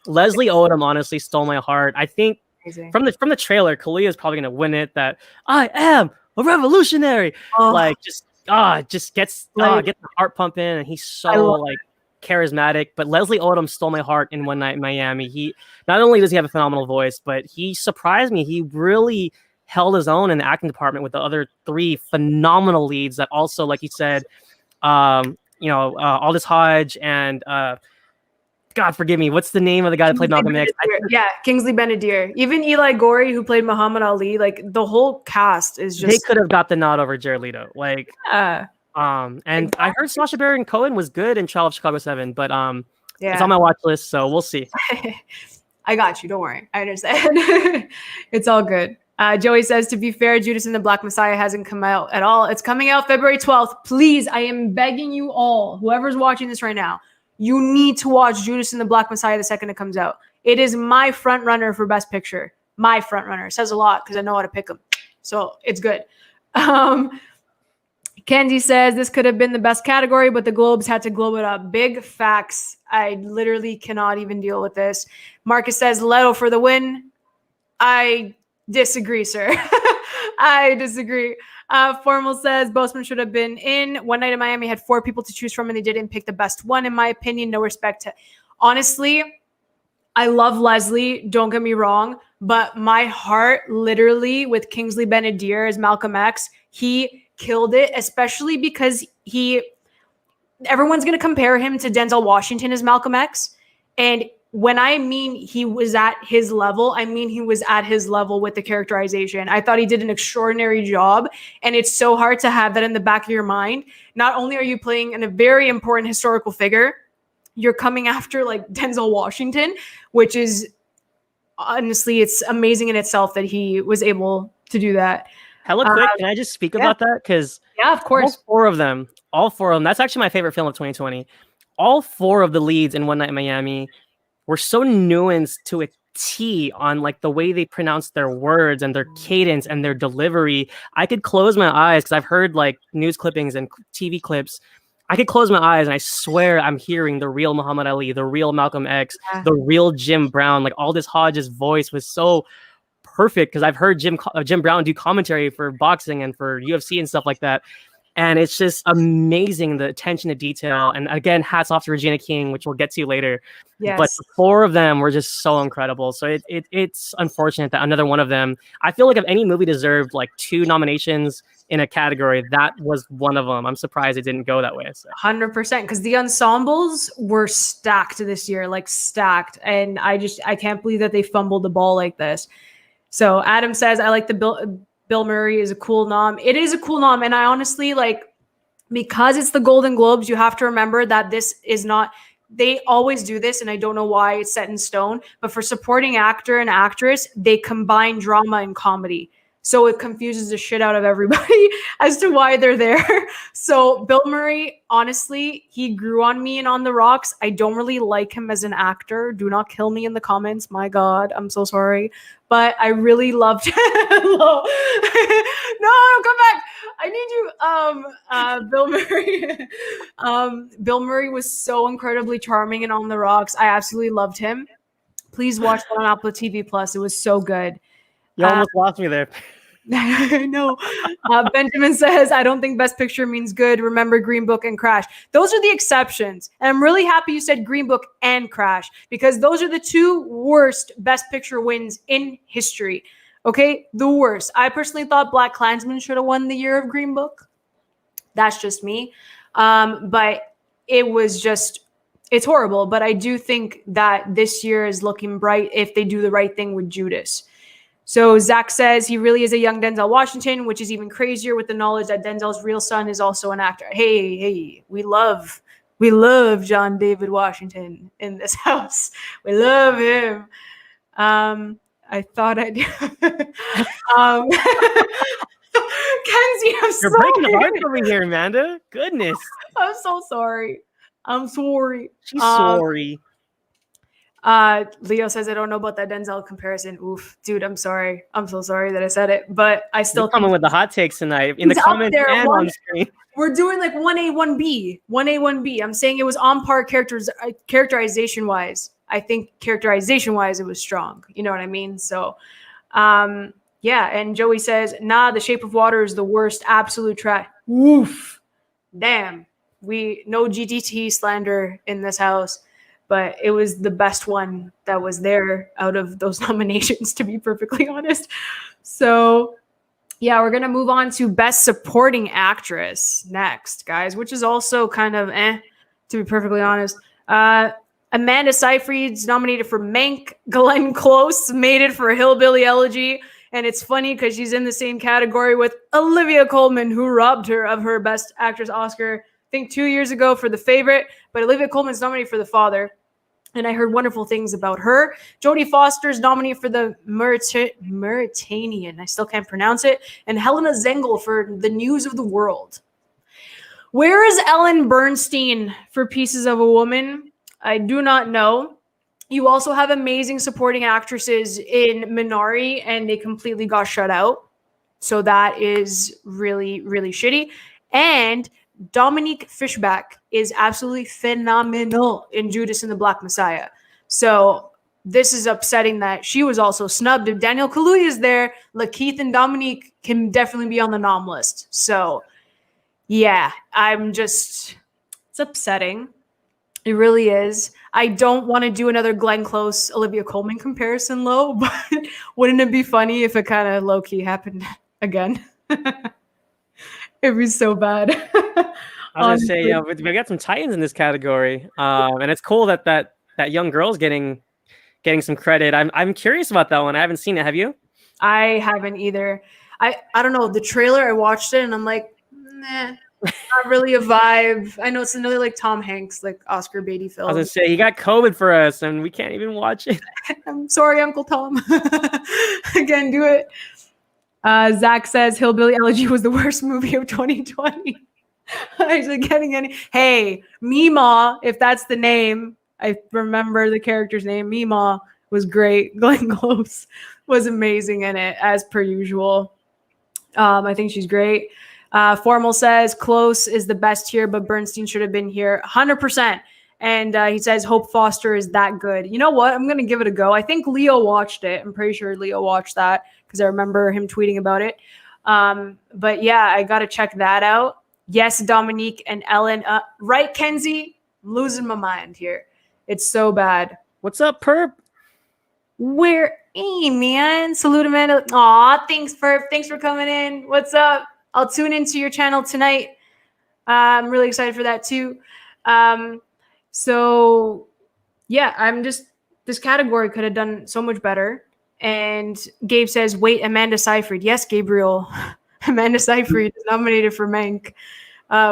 Leslie Odom honestly stole my heart. I think from the trailer, Kaluuya is probably going to win it. That I am a revolutionary. Just gets the heart pumping, and he's so charismatic. But Leslie Odom stole my heart in One Night in Miami. He not only does he have a phenomenal voice, but he surprised me. He really held his own in the acting department with the other three phenomenal leads that also, like you said, Aldous Hodge and God forgive me, what's the name of the guy that played Malcolm X? Kingsley Ben-Adir. Even Eli Gorey, who played Muhammad Ali, like the whole cast is just, they could have got the nod over Jared Leto. And I heard Sacha Baron Cohen was good in Trial of Chicago 7, but it's on my watch list, so we'll see. I got you. Don't worry. I understand. It's all good. Joey says, to be fair, Judas and the Black Messiah hasn't come out at all. It's coming out February 12th. Please, I am begging you all, whoever's watching this right now, you need to watch Judas and the Black Messiah the second it comes out. It is my front runner for Best Picture. My front runner. It says a lot because I know how to pick them. So it's good. Kenzie says this could have been the best category, but the Globes had to globe it up. Big facts. I literally cannot even deal with this. Marcus says Leto for the win. I disagree, sir. I disagree. Formal says Boseman should have been in. One Night in Miami had 4 people to choose from, and they didn't pick the best one, in my opinion. No respect to. Honestly, I love Leslie. Don't get me wrong, but my heart, literally, with Kingsley Ben-Adir as Malcolm X, he killed it, especially because everyone's going to compare him to Denzel Washington as Malcolm X. And when I mean he was at his level, I mean he was at his level with the characterization. I thought he did an extraordinary job, and it's so hard to have that in the back of your mind. Not only are you playing a very important historical figure, you're coming after like Denzel Washington, which is honestly, it's amazing in itself that he was able to do that. Hella quick. Can I just speak about that? Because yeah, of course. All four of them. That's actually my favorite film of 2020. All four of the leads in One Night in Miami were so nuanced to a T on like the way they pronounce their words and their cadence and their delivery. I could close my eyes because I've heard like news clippings and TV clips. I could close my eyes and I swear I'm hearing the real Muhammad Ali, the real Malcolm X, the real Jim Brown. Like Aldous Hodge's voice was so perfect because I've heard Jim Brown do commentary for boxing and for UFC and stuff like that. And it's just amazing, the attention to detail. And again, hats off to Regina King, which we'll get to later. Yes. But the four of them were just so incredible. So it's unfortunate that another one of them, I feel like if any movie deserved like 2 nominations in a category, that was one of them. I'm surprised it didn't go that way. So. 100%, because the ensembles were stacked this year, like stacked. And I can't believe that they fumbled the ball like this. So Adam says, I like the Bill Murray is a cool nom. It is a cool nom. And I honestly because it's the Golden Globes, you have to remember that this is not, they always do this. And I don't know why it's set in stone, but for supporting actor and actress, they combine drama and comedy. So it confuses the shit out of everybody as to why they're there. So Bill Murray, honestly, he grew on me and On the Rocks. I don't really like him as an actor. Do not kill me in the comments. My God, I'm so sorry. But I really loved him. No, come back. I need you. Bill Murray. Bill Murray was so incredibly charming and On the Rocks. I absolutely loved him. Please watch that on Apple TV Plus. It was so good. You almost lost me there. No. Benjamin says, I don't think Best Picture means good. Remember Green Book and Crash. Those are the exceptions. And I'm really happy you said Green Book and Crash, because those are the 2 worst Best Picture wins in history. Okay? The worst. I personally thought Black Klansman should have won the year of Green Book. That's just me. But it was just, it's horrible. But I do think that this year is looking bright if they do the right thing with Judas. So Zach says he really is a young Denzel Washington, which is even crazier with the knowledge that Denzel's real son is also an actor. Hey, we love John David Washington in this house. We love him. I thought I'd Kenzie, You're breaking the heart over here, Amanda. Goodness. I'm so sorry. I'm sorry. She's sorry. Leo says, I don't know about that Denzel comparison. Oof, dude, I'm sorry. I'm so sorry that I said it, but I still coming with the hot takes tonight in the comments and on screen. We're doing like 1A, 1B, 1A, 1B. I'm saying it was on par characterization wise. I think characterization wise, it was strong. You know what I mean? So, yeah. And Joey says, nah, The Shape of Water is the worst. Absolute trash. Oof. Damn. No GTT slander in this house. But it was the best one that was there out of those nominations, to be perfectly honest. So, yeah, we're going to move on to Best Supporting Actress next, guys, which is also kind of to be perfectly honest. Amanda Seyfried's nominated for Mank. Glenn Close made it for Hillbilly Elegy. And it's funny because she's in the same category with Olivia Colman, who robbed her of her Best Actress Oscar, I think 2 years ago for The Favorite. But Olivia Colman's nominated for The Father. And I heard wonderful things about her. Jodie Foster's nominated for the Mauritanian. I still can't pronounce it. And Helena Zengel for The News of the World. Where is Ellen Bernstein for Pieces of a Woman? I do not know. You also have amazing supporting actresses in Minari, and they completely got shut out. So that is really, really shitty. And Dominique Fishback is absolutely phenomenal in Judas and the Black Messiah. So this is upsetting that she was also snubbed. If Daniel Kaluuya is there, Lakeith and Dominique can definitely be on the nom list. So yeah, it's upsetting. It really is. I don't want to do another Glenn Close, Olivia Colman comparison, low, but wouldn't it be funny if it kind of low-key happened again? It'd be so bad. I was gonna say, we got some Titans in this category, and it's cool that young girl's getting some credit. I'm curious about that one. I haven't seen it. Have you? I haven't either. I don't know. The trailer, I watched it, and I'm like, nah, not really a vibe. I know it's another like Tom Hanks, like Oscar Beatty film. I was gonna say, he got COVID for us, and we can't even watch it. I'm sorry, Uncle Tom. Again, do it. Zach says Hillbilly Elegy was the worst movie of 2020. Actually getting any. Hey, Meemaw, if that's the name. I remember the character's name. Meemaw was great. Glenn Close was amazing in it, as per usual. I think she's great. Formal says Close is the best here, but Bernstein should have been here 100%. And he says Hope Foster is that good. You know what? I'm going to give it a go. I think Leo watched it. I'm pretty sure Leo watched that because I remember him tweeting about it. But yeah, I got to check that out. Yes, Dominique and Ellen. Right, Kenzie? I'm losing my mind here. It's so bad. What's up, Perp? Hey, man. Salute, Amanda. Aw, thanks, Perp. Thanks for coming in. What's up? I'll tune into your channel tonight. I'm really excited for that, too. So, yeah, this category could have done so much better. And Gabe says, wait, Amanda Seyfried. Yes, Gabriel. Amanda Seyfried is nominated for Mank,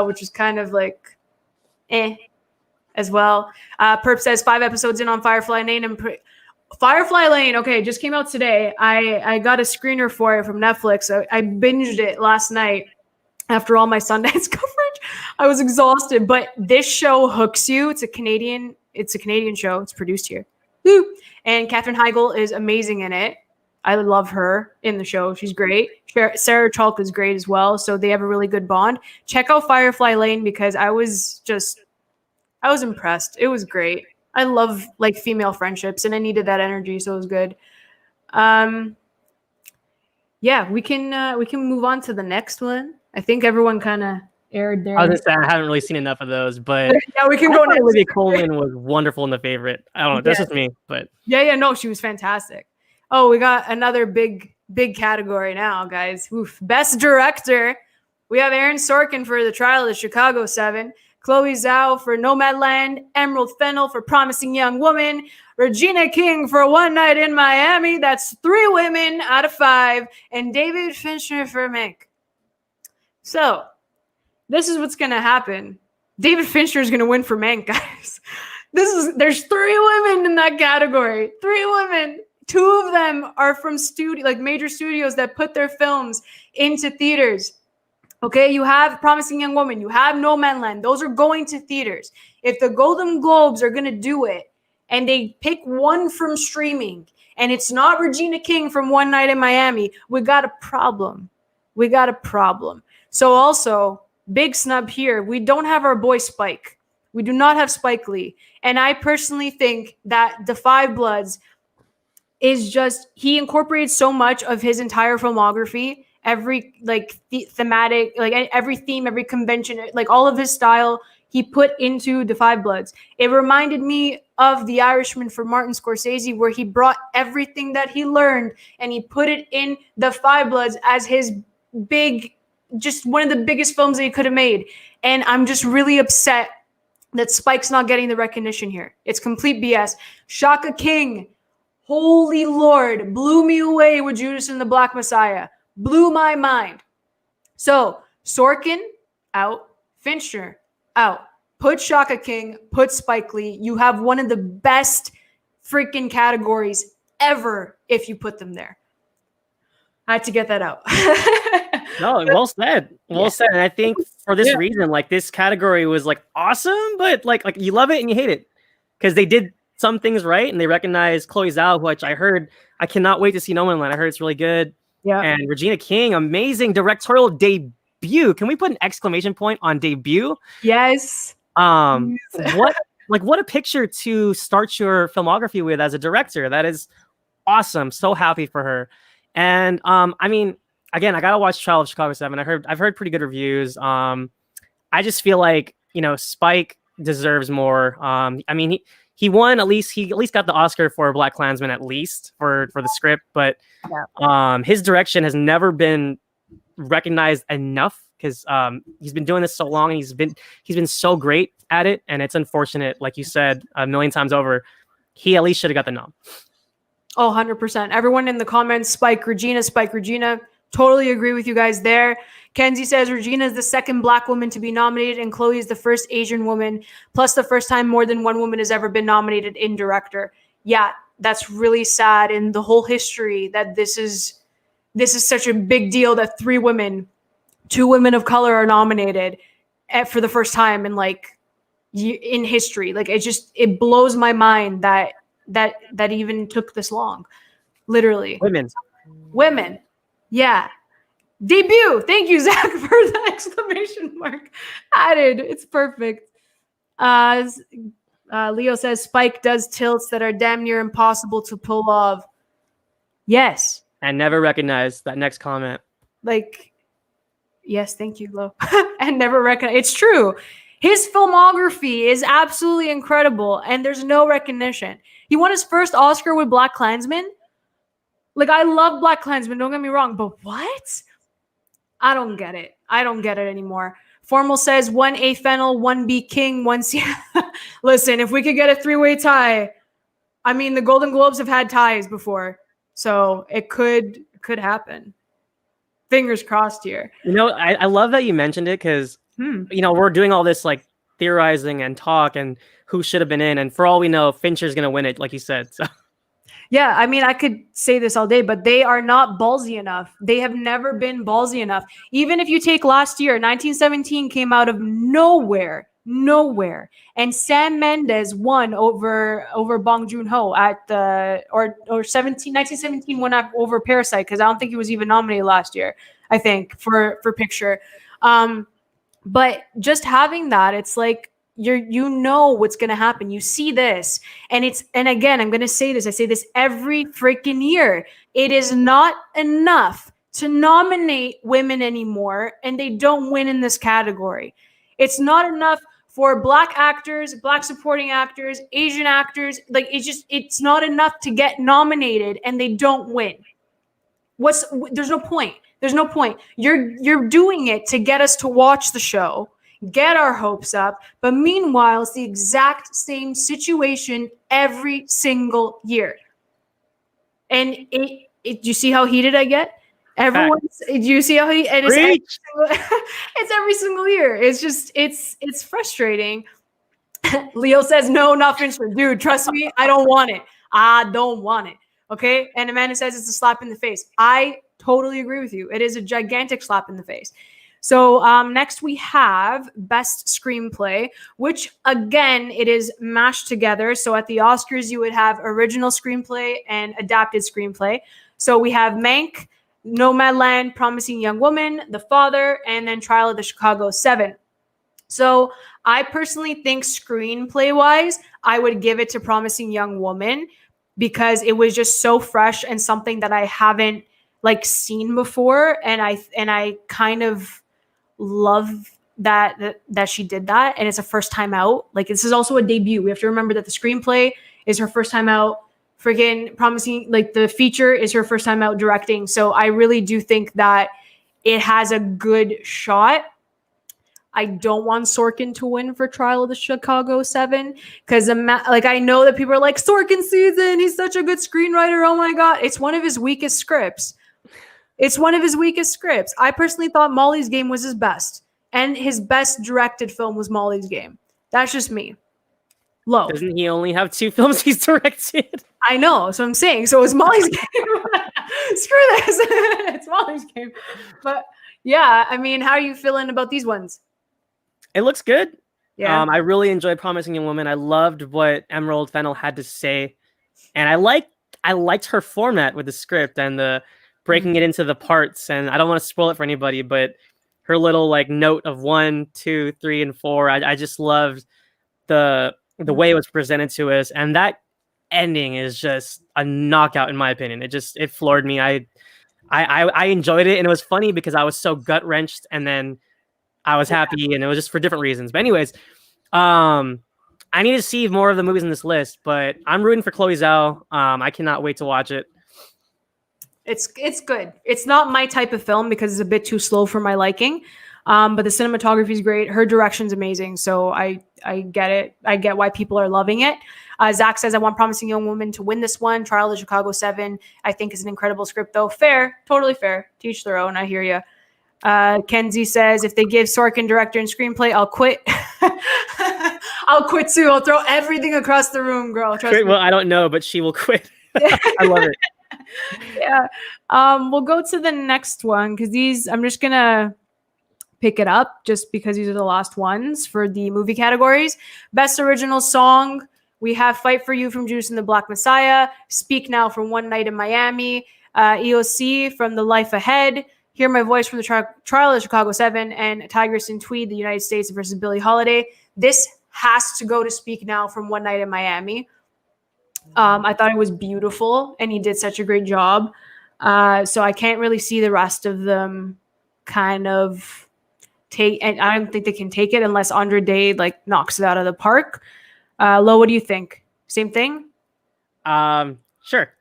which is kind of like, as well. Perp says 5 episodes in on Firefly Lane. Firefly Lane, okay, just came out today. I got a screener for it from Netflix. I binged it last night after all my Sundance coverage. I was exhausted, but this show hooks you. It's a Canadian show. It's produced here. Woo! And Katherine Heigl is amazing in it. I love her in the show. She's great. Sarah Chalk is great as well. So they have a really good bond. Check out Firefly Lane because I was impressed. It was great. I love like female friendships and I needed that energy. So it was good. Yeah, we can move on to the next one. I think everyone kind of aired there. I was gonna say I haven't really seen enough of those, but yeah, we can go next. Olivia Colman was wonderful in The Favorite. I don't know, that's just me, but no, she was fantastic. Oh, we got another big category now, guys. Oof. Best Director. We have Aaron Sorkin for The Trial of the Chicago 7, Chloe Zhao for Nomadland, Emerald Fennell for Promising Young Woman, Regina King for One Night in Miami. That's 3 women out of 5, and David Fincher for Mank. So, this is what's going to happen. David Fincher is going to win for Mank, guys. There's 3 women in that category. 3 women. 2 of them are from major studios that put their films into theaters. Okay, you have Promising Young Woman, you have Nomadland. Those are going to theaters. If the Golden Globes are going to do it and they pick one from streaming and it's not Regina King from One Night in Miami, we got a problem. So also, big snub here, we don't have our boy Spike. We do not have Spike Lee. And I personally think that The Five Bloods is just, he incorporated so much of his entire filmography, every thematic, every theme, every convention, like all of his style, he put into The Five Bloods. It reminded me of The Irishman for Martin Scorsese, where he brought everything that he learned and he put it in The Five Bloods as his just one of the biggest films that he could have made. And I'm just really upset that Spike's not getting the recognition here. It's complete BS. Shaka King, holy Lord, blew me away with Judas and the Black Messiah. Blew my mind. So, Sorkin, out. Fincher, out. Put Shaka King, put Spike Lee. You have one of the best freaking categories ever if you put them there. I had to get that out. No, well said. Well said. And I think for this reason, like this category was like awesome, but like you love it and you hate it because they did some things right and they recognize Chloe Zhao, which I heard. I cannot wait to see Nomadland. I heard it's really good. Yeah. And Regina King, amazing directorial debut. Can we put an exclamation point on debut? Yes. What a picture to start your filmography with as a director. That is awesome. So happy for her. And I mean, again, I gotta watch Trial of Chicago 7. I've heard pretty good reviews. I just feel like, Spike deserves more. I mean, he won at least got the Oscar for Black Klansman at least for the script, but his direction has never been recognized enough because he's been doing this so long and he's been so great at it, and it's unfortunate, like you said a million times over, he at least should have got the nom. Oh, 100%. Everyone in the comments, Spike Regina. Totally agree with you guys there. Kenzie says Regina is the second Black woman to be nominated, and Chloe is the first Asian woman, plus the first time more than one woman has ever been nominated in director. Yeah, that's really sad in the whole history that this is this is such a big deal that 2 women of color are nominated for the first time in like in history. Like it blows my mind that even took this long. Literally. Women. Yeah. Debut. Thank you, Zach, for the exclamation mark added. It's perfect. Leo says Spike does tilts that are damn near impossible to pull off. Yes. And never recognize that next comment. Like, yes, thank you, Lo. And never recognize. It's true. His filmography is absolutely incredible, and there's no recognition. He won his first Oscar with Black Klansman. Like, I love Black Klansman, don't get me wrong, but what? I don't get it. I don't get it anymore. Formal says 1A Fennel, 1B King, 1C. Listen, if we could get a 3-way tie, I mean, the Golden Globes have had ties before, so it could happen. Fingers crossed here. You know, I love that you mentioned it because, you know, we're doing all this like theorizing and talk and who should have been in. And for all we know, Fincher's going to win it, like you said. So. Yeah, I mean, I could say this all day, but they are not ballsy enough. They have never been ballsy enough. Even if you take last year, 1917 came out of nowhere. And Sam Mendes won over Bong Joon-ho at the or 1917 won over Parasite because I don't think he was even nominated last year, I think, for picture. But just having that, it's like you know what's going to happen. You see this, and again, I'm going to say this. I say this every freaking year. It is not enough to nominate women anymore, and they don't win in this category. It's not enough for Black actors, Black supporting actors, Asian actors. Like, it's not enough to get nominated, and they don't win. There's no point. There's no point. You're doing it to get us to watch the show, get our hopes up. But meanwhile, it's the exact same situation every single year. And you see how heated I get? Do you see how he? And it's every single year. It's just it's frustrating. Leo says no, not Fincher. Dude, trust me, I don't want it. I don't want it. Okay. And Amanda says it's a slap in the face. I totally agree with you. It is a gigantic slap in the face. So next we have Best Screenplay, which again, it is mashed together. So at the Oscars, you would have original screenplay and adapted screenplay. So we have Mank, Nomadland, Promising Young Woman, The Father, and then Trial of the Chicago 7. So I personally think screenplay-wise, I would give it to Promising Young Woman because it was just so fresh and something that I haven't like seen before, and I kind of love that she did that, and it's a first time out. Like, this is also a debut. We have to remember that the screenplay is her first time out. Friggin' Promising, like the feature is her first time out directing. So I really do think that it has a good shot. I don't want Sorkin to win for Trial of the Chicago 7 because I know that people are like, Sorkin season, he's such a good screenwriter. Oh my God. It's one of his weakest scripts. I personally thought Molly's Game was his best, and his best directed film was Molly's Game. That's just me. Low. Doesn't he only have 2 films he's directed? I know. So I'm saying, so it's Molly's Game. Screw this. It's Molly's Game. But yeah, I mean, how are you feeling about these ones? It looks good. Yeah. I really enjoyed Promising Young Woman. I loved what Emerald Fennell had to say. And I liked her format with the script and the breaking it into the parts. And I don't want to spoil it for anybody, but her little like note of 1, 2, 3, and 4. I just loved the way it was presented to us. And that ending is just a knockout in my opinion. It floored me. I enjoyed it, and it was funny because I was so gut wrenched, and then I was happy, and it was just for different reasons. But anyways, I need to see more of the movies in this list, but I'm rooting for Chloe Zhao. I cannot wait to watch it. It's good. It's not my type of film because it's a bit too slow for my liking. But the cinematography is great. Her direction's amazing. So I get it. I get why people are loving it. Zach says, I want Promising Young Woman to win this one. Trial of Chicago 7, I think, is an incredible script, though. Fair. Totally fair. Teach their own. I hear you. Kenzie says, if they give Sorkin director and screenplay, I'll quit. I'll quit too. I'll throw everything across the room, girl. Trust me. Well, I don't know, but she will quit. I love it. Yeah. We'll go to the next one because these I'm just gonna pick it up just because these are the last ones for the movie categories. Best original song. We have Fight for You from Judas and the Black Messiah, Speak Now from One Night in Miami, EOC from The Life Ahead, Hear My Voice from the Trial of Chicago 7, and Tigress and Tweed, The United States versus Billie Holiday. This has to go to Speak Now from One Night in Miami. I thought it was beautiful, and he did such a great job. So I can't really see the rest of them kind of take, and I don't think they can take it unless Andre Day like knocks it out of the park. Lo, what do you think? Same thing? Sure.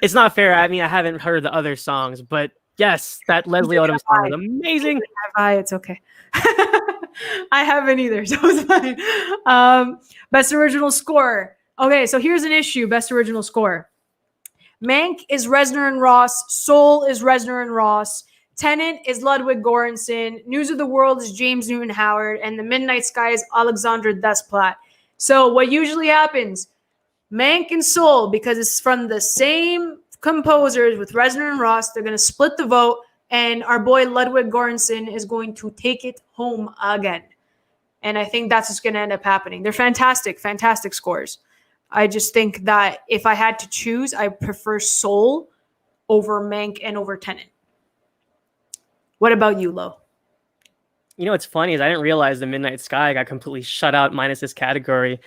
It's not fair. I mean, I haven't heard the other songs, but yes, that Leslie Odom song was amazing. It's okay. I haven't either, so it's fine. Best original score. Okay, so here's an issue. Best original score. Mank is Reznor and Ross. Soul is Reznor and Ross. Tenet is Ludwig Göransson. News of the World is James Newton Howard. And The Midnight Sky is Alexandre Desplat. So what usually happens, Mank and Soul, because it's from the same composers with Reznor and Ross, they're going to split the vote. And our boy Ludwig Göransson is going to take it home again. And I think that's what's going to end up happening. They're fantastic, fantastic scores. I just think that if I had to choose, I prefer Soul over Mank and over Tenet. What about you, Lo? You know what's funny is I didn't realize The Midnight Sky got completely shut out minus this category.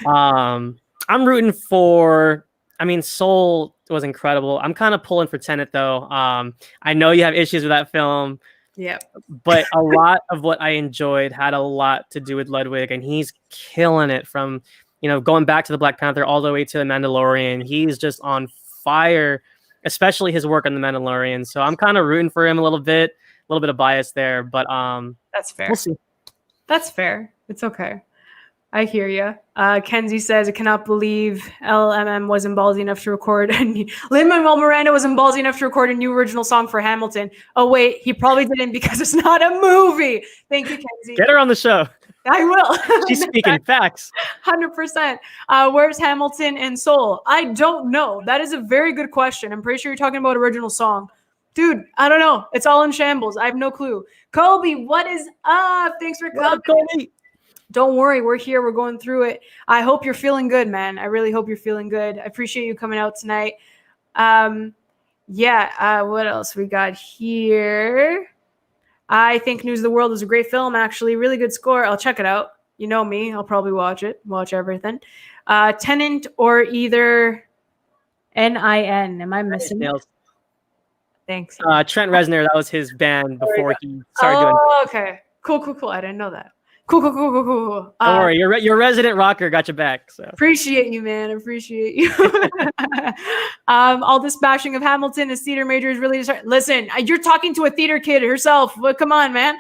I'm rooting for, I mean, Soul was incredible. I'm kind of pulling for Tenet, though. I know you have issues with that film. Yeah. But a lot of what I enjoyed had a lot to do with Ludwig, and he's killing it from, you know, going back to the Black Panther all the way to the Mandalorian. He's just on fire, especially his work on the Mandalorian. So I'm kind of rooting for him a little bit of bias there, but that's fair. We'll see. That's fair. It's okay. I hear you. Kenzie says, I cannot believe LMM wasn't ballsy enough to record. Lin-Manuel Miranda wasn't ballsy enough to record a new original song for Hamilton. Oh, wait, he probably didn't because it's not a movie. Thank you, Kenzie. Get her on the show. I will. She's speaking facts. 100%. Where's Hamilton and Soul? I don't know. That is a very good question. I'm pretty sure you're talking about original song. Dude, I don't know. It's all in shambles. I have no clue. Kobe, what is up? Thanks for coming. Kobe? Don't worry. We're here. We're going through it. I hope you're feeling good, man. I really hope you're feeling good. I appreciate you coming out tonight. What else we got here? I think News of the World is a great film, actually. Really good score. I'll check it out. You know me. I'll probably watch everything. Tenant or either N-I-N. Am I missing it? Thanks. Trent Reznor, that was his band before he started doing it. Oh, okay. Cool. I didn't know that. Cool. Don't worry, your resident rocker got your back. So appreciate you, man. Appreciate you. All this bashing of Hamilton as theater majors really listen. You're talking to a theater kid herself. Well, come on, man.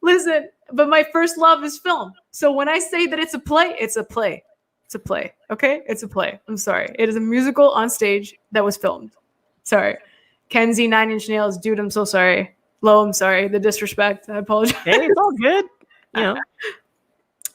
Listen, but my first love is film. So when I say that it's a play, it's a play. It's a play. Okay, it's a play. I'm sorry. It is a musical on stage that was filmed. Sorry, Kenzie, 9 Inch Nails, dude. I'm so sorry. Lo, I'm sorry. The disrespect. I apologize. Hey, it's all good. You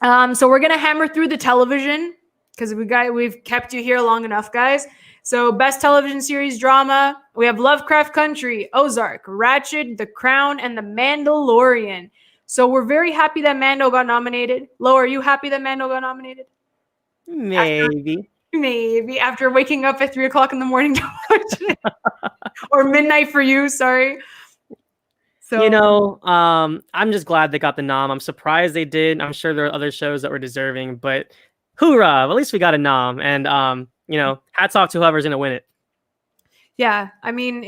know. So we're gonna hammer through the television because we've kept you here long enough, guys. So best television series drama, we have Lovecraft Country, Ozark, Ratched, The Crown, and The Mandalorian. So we're very happy that Mando got nominated. Lo, are you happy that Mando got nominated? Maybe after waking up at 3:00 in the morning to watch it, or midnight for you. Sorry. So, you know, I'm just glad they got the nom. I'm surprised they did. I'm sure there are other shows that were deserving, but hoorah! At least we got a nom, and you know, hats off to whoever's gonna win it. Yeah, I mean,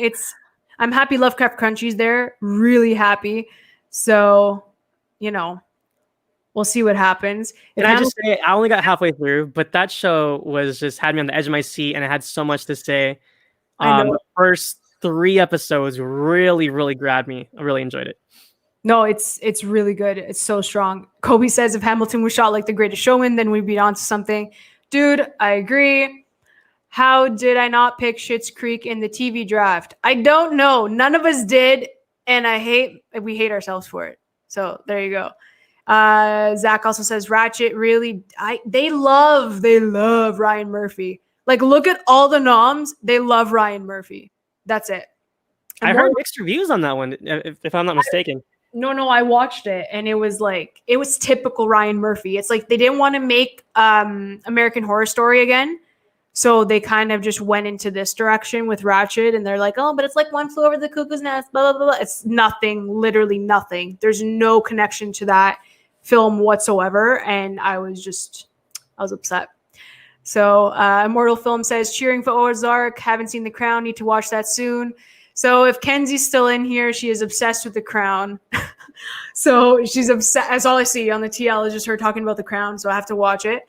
I'm happy Lovecraft Country's there. Really happy. So, you know, we'll see what happens. And I just say I only got halfway through, but that show was just had me on the edge of my seat, and it had so much to say. The first 3 episodes really grabbed me. I really enjoyed it. No, it's really good. It's so strong. Kobe says if Hamilton was shot like The Greatest Showman, then we'd be on to something. Dude, I agree. How did I not pick Schitt's Creek in the TV draft? I don't know. None of us did, and we hate ourselves for it. So there you go. Zach also says Ratched really they love Ryan Murphy. Like, look at all the noms. They love Ryan Murphy. That's it. I heard mixed reviews on that one, if I'm not mistaken. No, I watched it, and it was like, it was typical Ryan Murphy. It's like they didn't want to make American Horror Story again, so they kind of just went into this direction with Ratched, and they're like, oh, but it's like One Flew Over the Cuckoo's Nest, blah, blah, blah, blah. It's nothing, literally nothing. There's no connection to that film whatsoever, and I was upset. So Immortal Film says, cheering for Ozark, haven't seen The Crown, need to watch that soon. So if Kenzie's still in here, she is obsessed with The Crown. So she's obsessed. That's all I see on the TL is just her talking about The Crown. So I have to watch it.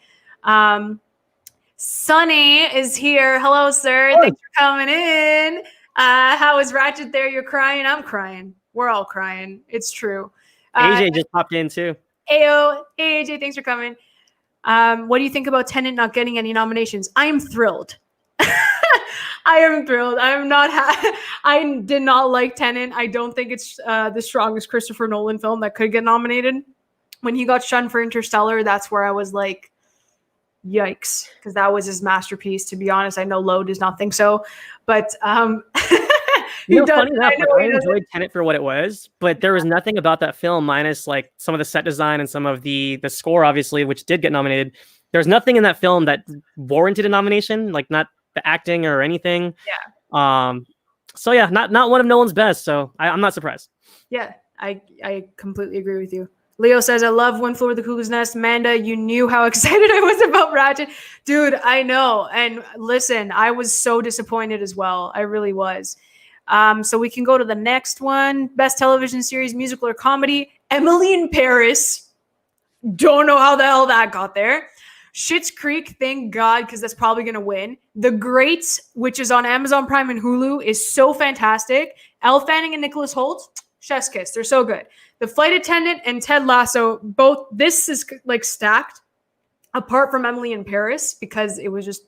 Sunny is here. Hello, sir. Hello. Thanks for coming in. How is Ratched there? You're crying. I'm crying. We're all crying. It's true. AJ just popped in too. Ayo. Hey, AJ. Thanks for coming. What do you think about Tenet not getting any nominations? I am thrilled. I am thrilled. I did not like Tenet. I don't think it's the strongest Christopher Nolan film that could get nominated. When he got shunned for Interstellar, that's where I was like, yikes, because that was his masterpiece. To be honest, I know Lowe does not think so, but funny enough, I enjoyed Tenet for what it was, but there was nothing about that film minus like some of the set design and some of the score, obviously, which did get nominated. There's nothing in that film that warranted a nomination, like not the acting or anything. Yeah. So yeah, not one of Nolan's best. So I'm not surprised. Yeah, I completely agree with you. Leo says, I love One Flew Over the Cuckoo's Nest. Amanda, you knew how excited I was about Ratched. Dude, I know. And listen, I was so disappointed as well. I really was. So we can go to the next one. Best television series, musical or comedy. Emily in Paris. Don't know how the hell that got there. Schitt's Creek, thank God, because that's probably going to win. The Greats, which is on Amazon Prime and Hulu, is so fantastic. Elle Fanning and Nicholas Hoult, chef's kiss. They're so good. The Flight Attendant and Ted Lasso, both, this is like stacked, apart from Emily in Paris, because it was just,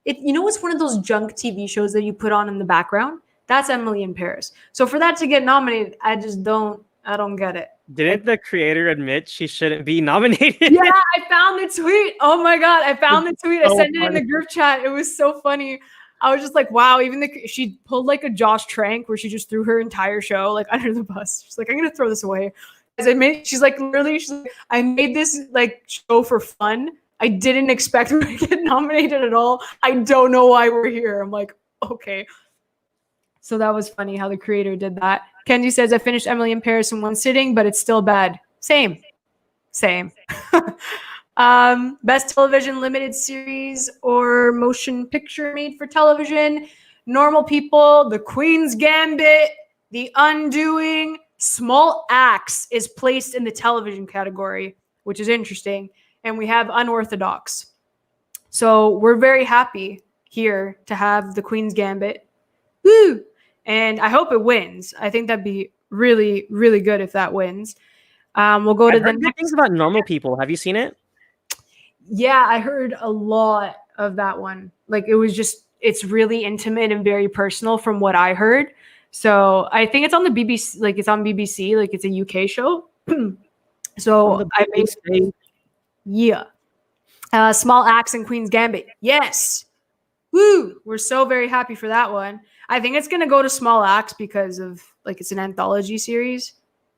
it's one of those junk TV shows that you put on in the background. That's Emily in Paris. So for that to get nominated, I don't get it. Didn't the creator admit she shouldn't be nominated? Yeah, I found the tweet. Oh my God, I found the tweet. I sent it in the group chat. It was so funny. I was just like, wow, she pulled like a Josh Trank where she just threw her entire show like under the bus. She's like, I'm going to throw this away. She's like, I made this like show for fun. I didn't expect her to get nominated at all. I don't know why we're here. I'm like, okay. So that was funny how the creator did that. Kenji says, I finished Emily in Paris in one sitting, but it's still bad. Same. Best television limited series or motion picture made for television. Normal People, The Queen's Gambit, The Undoing. Small Axe is placed in the television category, which is interesting. And we have Unorthodox. So we're very happy here to have The Queen's Gambit. Woo! And I hope it wins. I think that'd be really, really good if that wins. We'll go to the next things about Normal People. Have you seen it? Yeah, I heard a lot of that one. Like it's really intimate and very personal from what I heard. So I think it's on the BBC, like it's on BBC, like it's a UK show. So I basically, yeah. Small Axe and Queen's Gambit. Yes. Woo! We're so very happy for that one. I think it's going to go to Small Axe because of like it's an anthology series,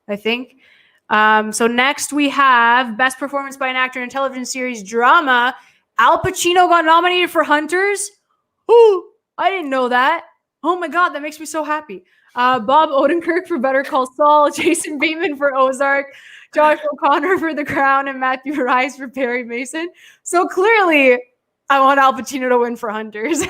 I think. So next we have Best Performance by an Actor in a Television Series Drama. Al Pacino got nominated for Hunters. Ooh, I didn't know that. Oh my God, that makes me so happy. Bob Odenkirk for Better Call Saul, Jason Bateman for Ozark, Josh O'Connor for The Crown, and Matthew Rice for Perry Mason. So clearly, I want Al Pacino to win for Hunters.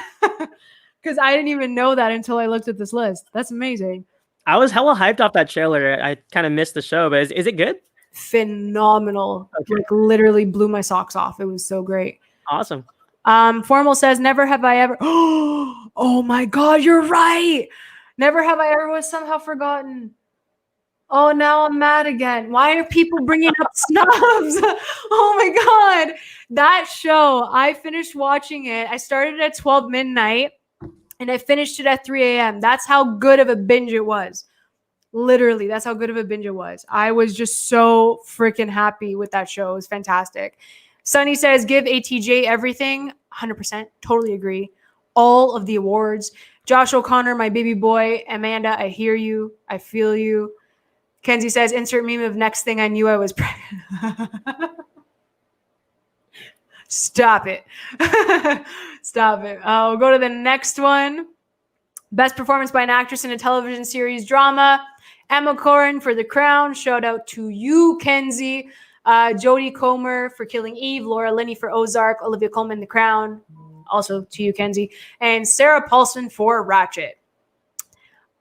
Because I didn't even know that until I looked at this list. That's amazing. I was hella hyped off that trailer. I kind of missed the show, but is it good? Phenomenal. Okay. Like literally blew my socks off. It was so great. Awesome. Formal says, never have I ever. Oh my God, you're right. Never have I ever was somehow forgotten. Oh, now I'm mad again. Why are people bringing up Snubs? Oh my God. That show, I finished watching it. I started at 12 midnight and I finished it at 3 a.m. That's how good of a binge it was. Literally, that's how good of a binge it was. I was just so freaking happy with that show. It was fantastic. Sunny says, give ATJ everything. 100%. Totally agree. All of the awards. Josh O'Connor, my baby boy. Amanda, I hear you. I feel you. Kenzie says, insert meme of next thing I knew I was pregnant. Stop it. Stop it. We'll go to the next one. Best performance by an actress in a television series drama. Emma Corrin for The Crown. Shout out to you, Kenzie. Jodie Comer for Killing Eve. Laura Linney for Ozark. Olivia Colman, The Crown. Also to you, Kenzie. And Sarah Paulson for Ratchet.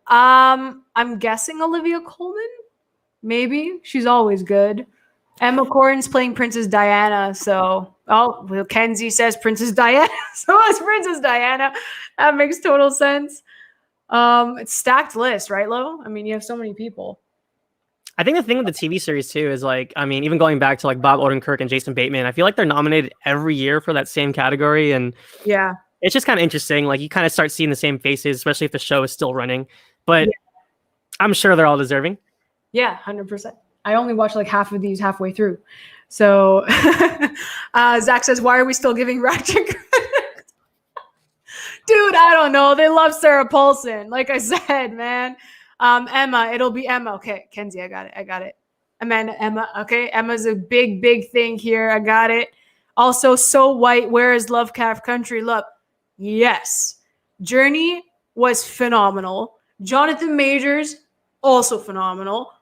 I'm guessing Olivia Colman. Maybe. She's always good. Emma Corrin's playing Princess Diana. So, Kenzie says Princess Diana. So is Princess Diana. That makes total sense. It's stacked list, right, Lo? I mean, you have so many people. I think the thing with the TV series too is like, I mean, even going back to like Bob Odenkirk and Jason Bateman, I feel like they're nominated every year for that same category. And yeah, it's just kind of interesting. Like you kind of start seeing the same faces, especially if the show is still running. But I'm sure they're all deserving. Yeah, 100%. I only watched like half of these halfway through. So Zach says, why are we still giving Ratchet credit? Dude, I don't know. They love Sarah Paulson. Like I said, man. Emma, it'll be Emma. Okay, Kenzie, I got it. Amanda, Emma. Okay, Emma's a big thing here. I got it. Also, So White, Where is Lovecraft Country? Look, yes. Journey was phenomenal. Jonathan Majors, also phenomenal.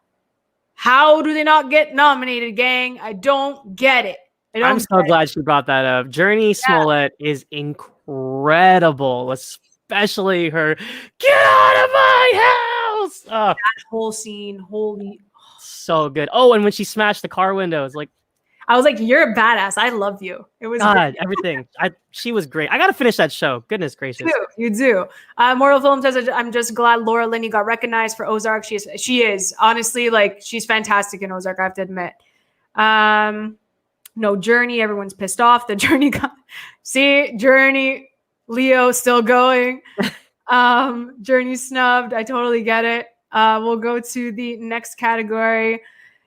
How do they not get nominated, gang? I don't get it. I'm so glad she brought that up. Journey Smollett is incredible, especially her "Get out of my house!" That whole scene, holy, so good. Oh, and when she smashed the car windows, like I was like, "You're a badass. I love you." It was everything. She was great. I gotta finish that show. Goodness gracious, you do. Mortal Film says, "I'm just glad Laura Linney got recognized for Ozark. She is honestly like she's fantastic in Ozark. I have to admit." No Journey. Everyone's pissed off. The Journey Journey. Leo still going. Journey snubbed. I totally get it. We'll go to the next category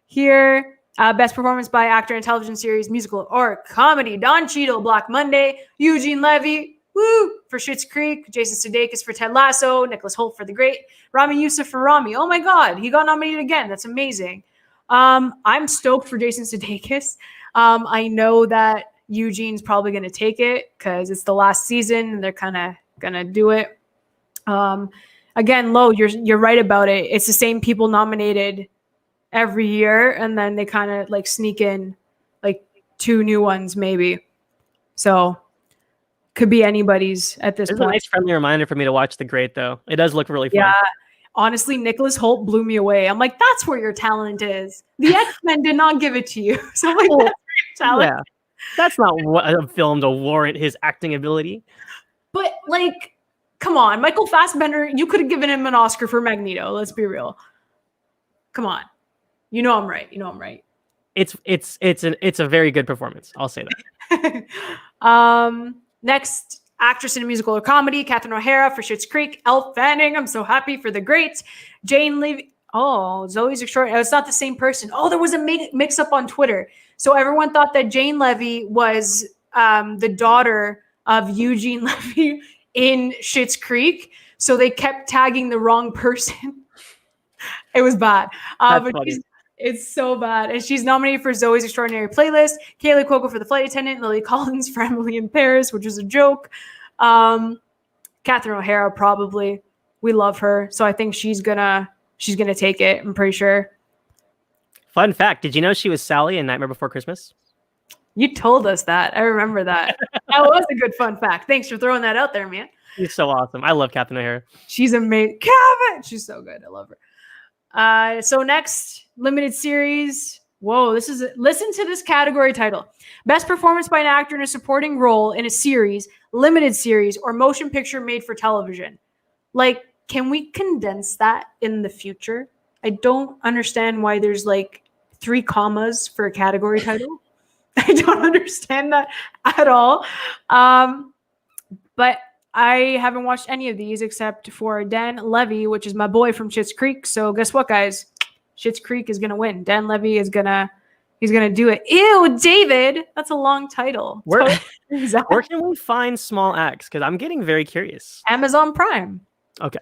here. Best performance by actor in a television series, musical, or comedy. Don Cheadle, Black Monday. Eugene Levy, woo, for Schitt's Creek. Jason Sudeikis for Ted Lasso. Nicholas Hoult for The Great. Rami Youssef for Rami. Oh my God, he got nominated again. That's amazing. I'm stoked for Jason Sudeikis. I know that Eugene's probably going to take it because it's the last season and they're kind of going to do it. Again, Lo, you're right about it. It's the same people nominated every year, and then they kind of like sneak in like 2 new ones maybe. So could be anybody's at this point. It's a nice friendly reminder for me to watch The Great, though. It does look really fun. Yeah. Honestly, Nicholas Hoult blew me away. I'm like, that's where your talent is. The X-Men did not give it to you. So I'm like, that's where your talent. Yeah. That's not a film to warrant his acting ability. But like, come on, Michael Fassbender, you could have given him an Oscar for Magneto. Let's be real. Come on. You know I'm right. It's a very good performance. I'll say that. Next, actress in a musical or comedy, Catherine O'Hara for Schitt's Creek. Elle Fanning, I'm so happy for The Great. Jane Levy. Oh, Zoe's Extraordinary. It's not the same person. Oh, there was a mix-up on Twitter. So everyone thought that Jane Levy was the daughter of Eugene Levy in Schitt's Creek. So they kept tagging the wrong person. It was bad. But it's so bad. And she's nominated for Zoe's Extraordinary Playlist, Kaylee Cuoco for The Flight Attendant, Lily Collins for Emily in Paris, which is a joke. Catherine O'Hara, probably. We love her. So I think she's gonna take it, I'm pretty sure. Fun fact, did you know she was Sally in Nightmare Before Christmas? You told us that. I remember that. That was a good fun fact. Thanks for throwing that out there, man. She's so awesome. I love Catherine O'Hara. She's amazing. Kevin! She's so good. I love her. So next, limited series. Whoa, listen to this category title. Best performance by an actor in a supporting role in a series, limited series, or motion picture made for television. Like, can we condense that in the future? I don't understand why there's like 3 commas for a category title. I don't understand that at all. But I haven't watched any of these except for Dan Levy, which is my boy from Schitt's Creek. So guess what, guys? Schitt's Creek is going to win. Dan Levy is going to He's gonna do it. Ew, David. That's a long title. Where Zach. where can we find small acts? Because I'm getting very curious. Amazon Prime. Okay.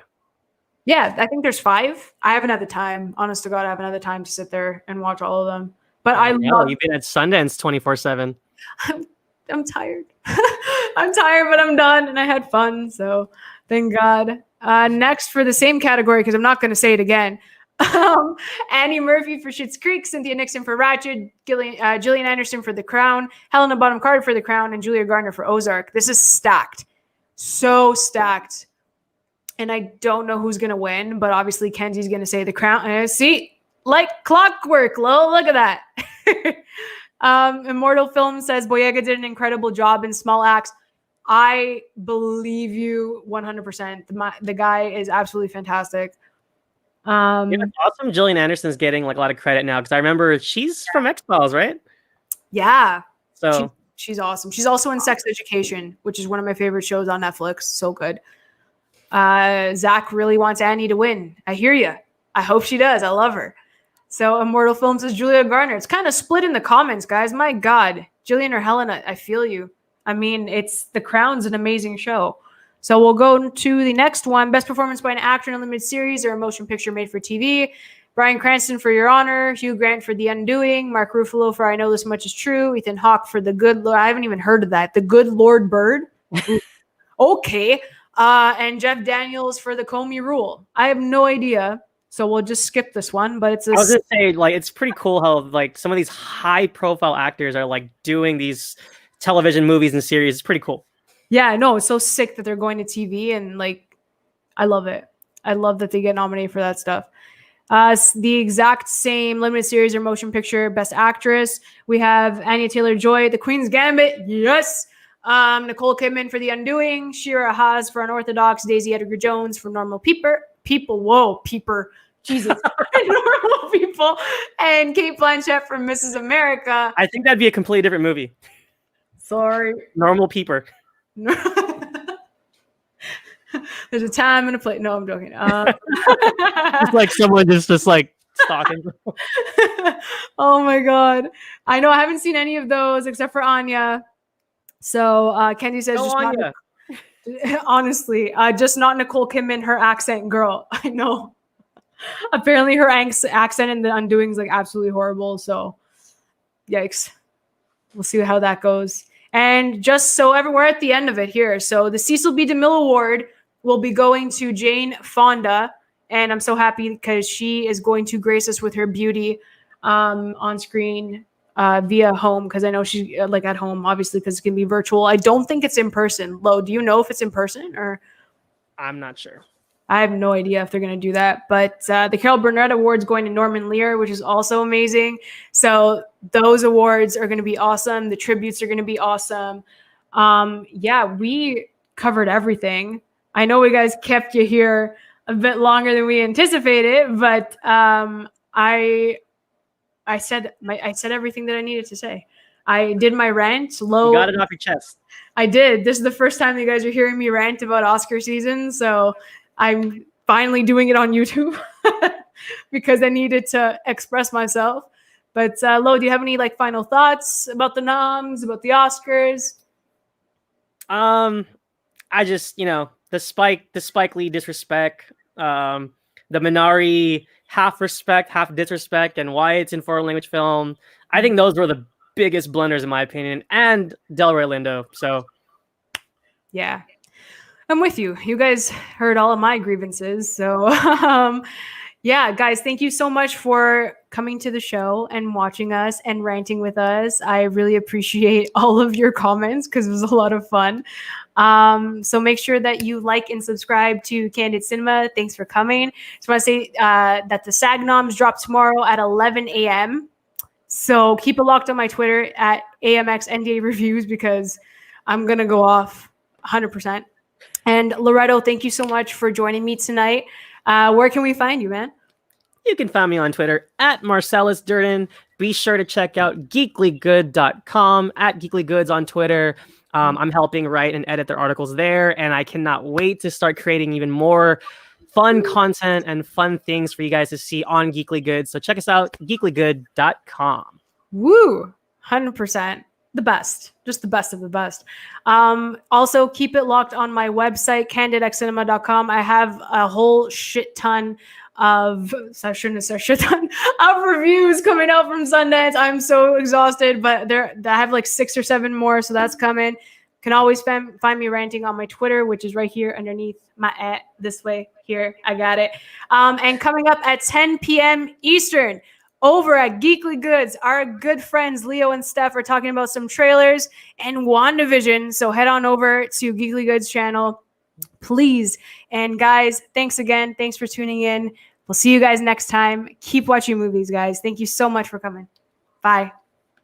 Yeah, I think there's 5. I haven't had the time. Honest to God, I haven't had the time to sit there and watch all of them. But I love. You've been at Sundance 24/7. I'm tired. I'm tired, but I'm done, and I had fun. So thank God. Next for the same category, because I'm not going to say it again. Annie Murphy for Schitt's Creek, Cynthia Nixon for Ratched, Gillian Anderson for The Crown, Helena Bonham Carter for The Crown, and Julia Garner for Ozark. This is stacked. So stacked. And I don't know who's going to win, but obviously Kenzie's going to say The Crown. See, like clockwork, Lo. Look at that. Immortal Film says Boyega did an incredible job in small acts. I believe you 100%. The guy is absolutely fantastic. It's awesome. Gillian Anderson's getting like a lot of credit now because I remember she's from X-Files, right? Yeah. So she's awesome. She's also in Sex Education, which is one of my favorite shows on Netflix. So good. Zach really wants Annie to win. I hear you. I hope she does. I love her. So Immortal Film says Julia Garner. It's kind of split in the comments, guys. My God. Jillian or Helena, I feel you. I mean, The Crown's an amazing show. So we'll go to the next one. Best performance by an actor in a limited series or a motion picture made for TV. Bryan Cranston for Your Honor. Hugh Grant for The Undoing. Mark Ruffalo for I Know This Much Is True. Ethan Hawke for The Good Lord. I haven't even heard of that. The Good Lord Bird. Okay. And Jeff Daniels for The Comey Rule. I have no idea. So we'll just skip this one. But I was going to say, like, it's pretty cool how like some of these high profile actors are like doing these television movies and series. It's pretty cool. Yeah, no, it's so sick that they're going to TV and like, I love it. I love that they get nominated for that stuff. The exact same limited series or motion picture, best actress. We have Anya Taylor-Joy, The Queen's Gambit. Yes. Nicole Kidman for The Undoing. Shira Haas for Unorthodox. Daisy Edgar-Jones for Normal People. Jesus. Normal People. And Cate Blanchett for Mrs. America. I think that'd be a completely different movie. Sorry. Normal People. There's a time and a place. No, I'm joking. It's like someone just like stalking. Oh my God. I know I haven't seen any of those except for Anya. So Kenzie says just Anya. Honestly, just not Nicole Kidman, her accent girl. I know. Apparently her accent in The Undoing is like absolutely horrible. So yikes. We'll see how that goes. And just so we're at the end of it here. So the Cecil B. DeMille Award will be going to Jane Fonda. And I'm so happy because she is going to grace us with her beauty on screen via home. Because I know she's like at home, obviously, because it can be virtual. I don't think it's in person. Lo, do you know if it's in person or? I'm not sure. I have no idea if they're going to do that. But the Carol Burnett Award is going to Norman Lear, which is also amazing. So those awards are going to be awesome. The tributes are going to be awesome. Yeah, we covered everything. I know we guys kept you here a bit longer than we anticipated, but I said everything that I needed to say. I did my rant. Lo, you got it off your chest. I did. This is the first time you guys are hearing me rant about Oscar season. So I'm finally doing it on YouTube because I needed to express myself. But Lo, do you have any like final thoughts about the noms, about the Oscars? I just, the Spike Lee disrespect, the Minari half respect, half disrespect, and why it's in foreign language film. I think those were the biggest blunders in my opinion, and Delroy Lindo. So yeah. I'm with you. You guys heard all of my grievances. So, yeah, guys, thank you so much for coming to the show and watching us and ranting with us. I really appreciate all of your comments because it was a lot of fun. So make sure that you like and subscribe to Candid Cinema. Thanks for coming. Just want to say that the SAG noms drop tomorrow at 11 a.m. So keep it locked on my Twitter at AMXNDA Reviews because I'm going to go off 100%. And Loretto, thank you so much for joining me tonight. Where can we find you, man? You can find me on Twitter at Marcellus Durden. Be sure to check out geeklygood.com at geeklygoods on Twitter. I'm helping write and edit their articles there, and I cannot wait to start creating even more fun content and fun things for you guys to see on Geekly Goods. So check us out, geeklygood.com. Woo, 100%. The best, just the best of the best. Also, keep it locked on my website, candidxcinema.com. I have a whole shit ton of, so I shouldn't have said shit ton of reviews coming out from Sundance. I'm so exhausted, but I have like 6 or 7 more, so that's coming. Can always find me ranting on my Twitter, which is right here underneath my this way here. I got it. And coming up at 10 p.m. Eastern, over at Geekly Goods, our good friends Leo and Steph are talking about some trailers and WandaVision. So head on over to Geekly Goods channel, please. And guys, thanks again. Thanks for tuning in. We'll see you guys next time. Keep watching movies, guys. Thank you so much for coming. Bye.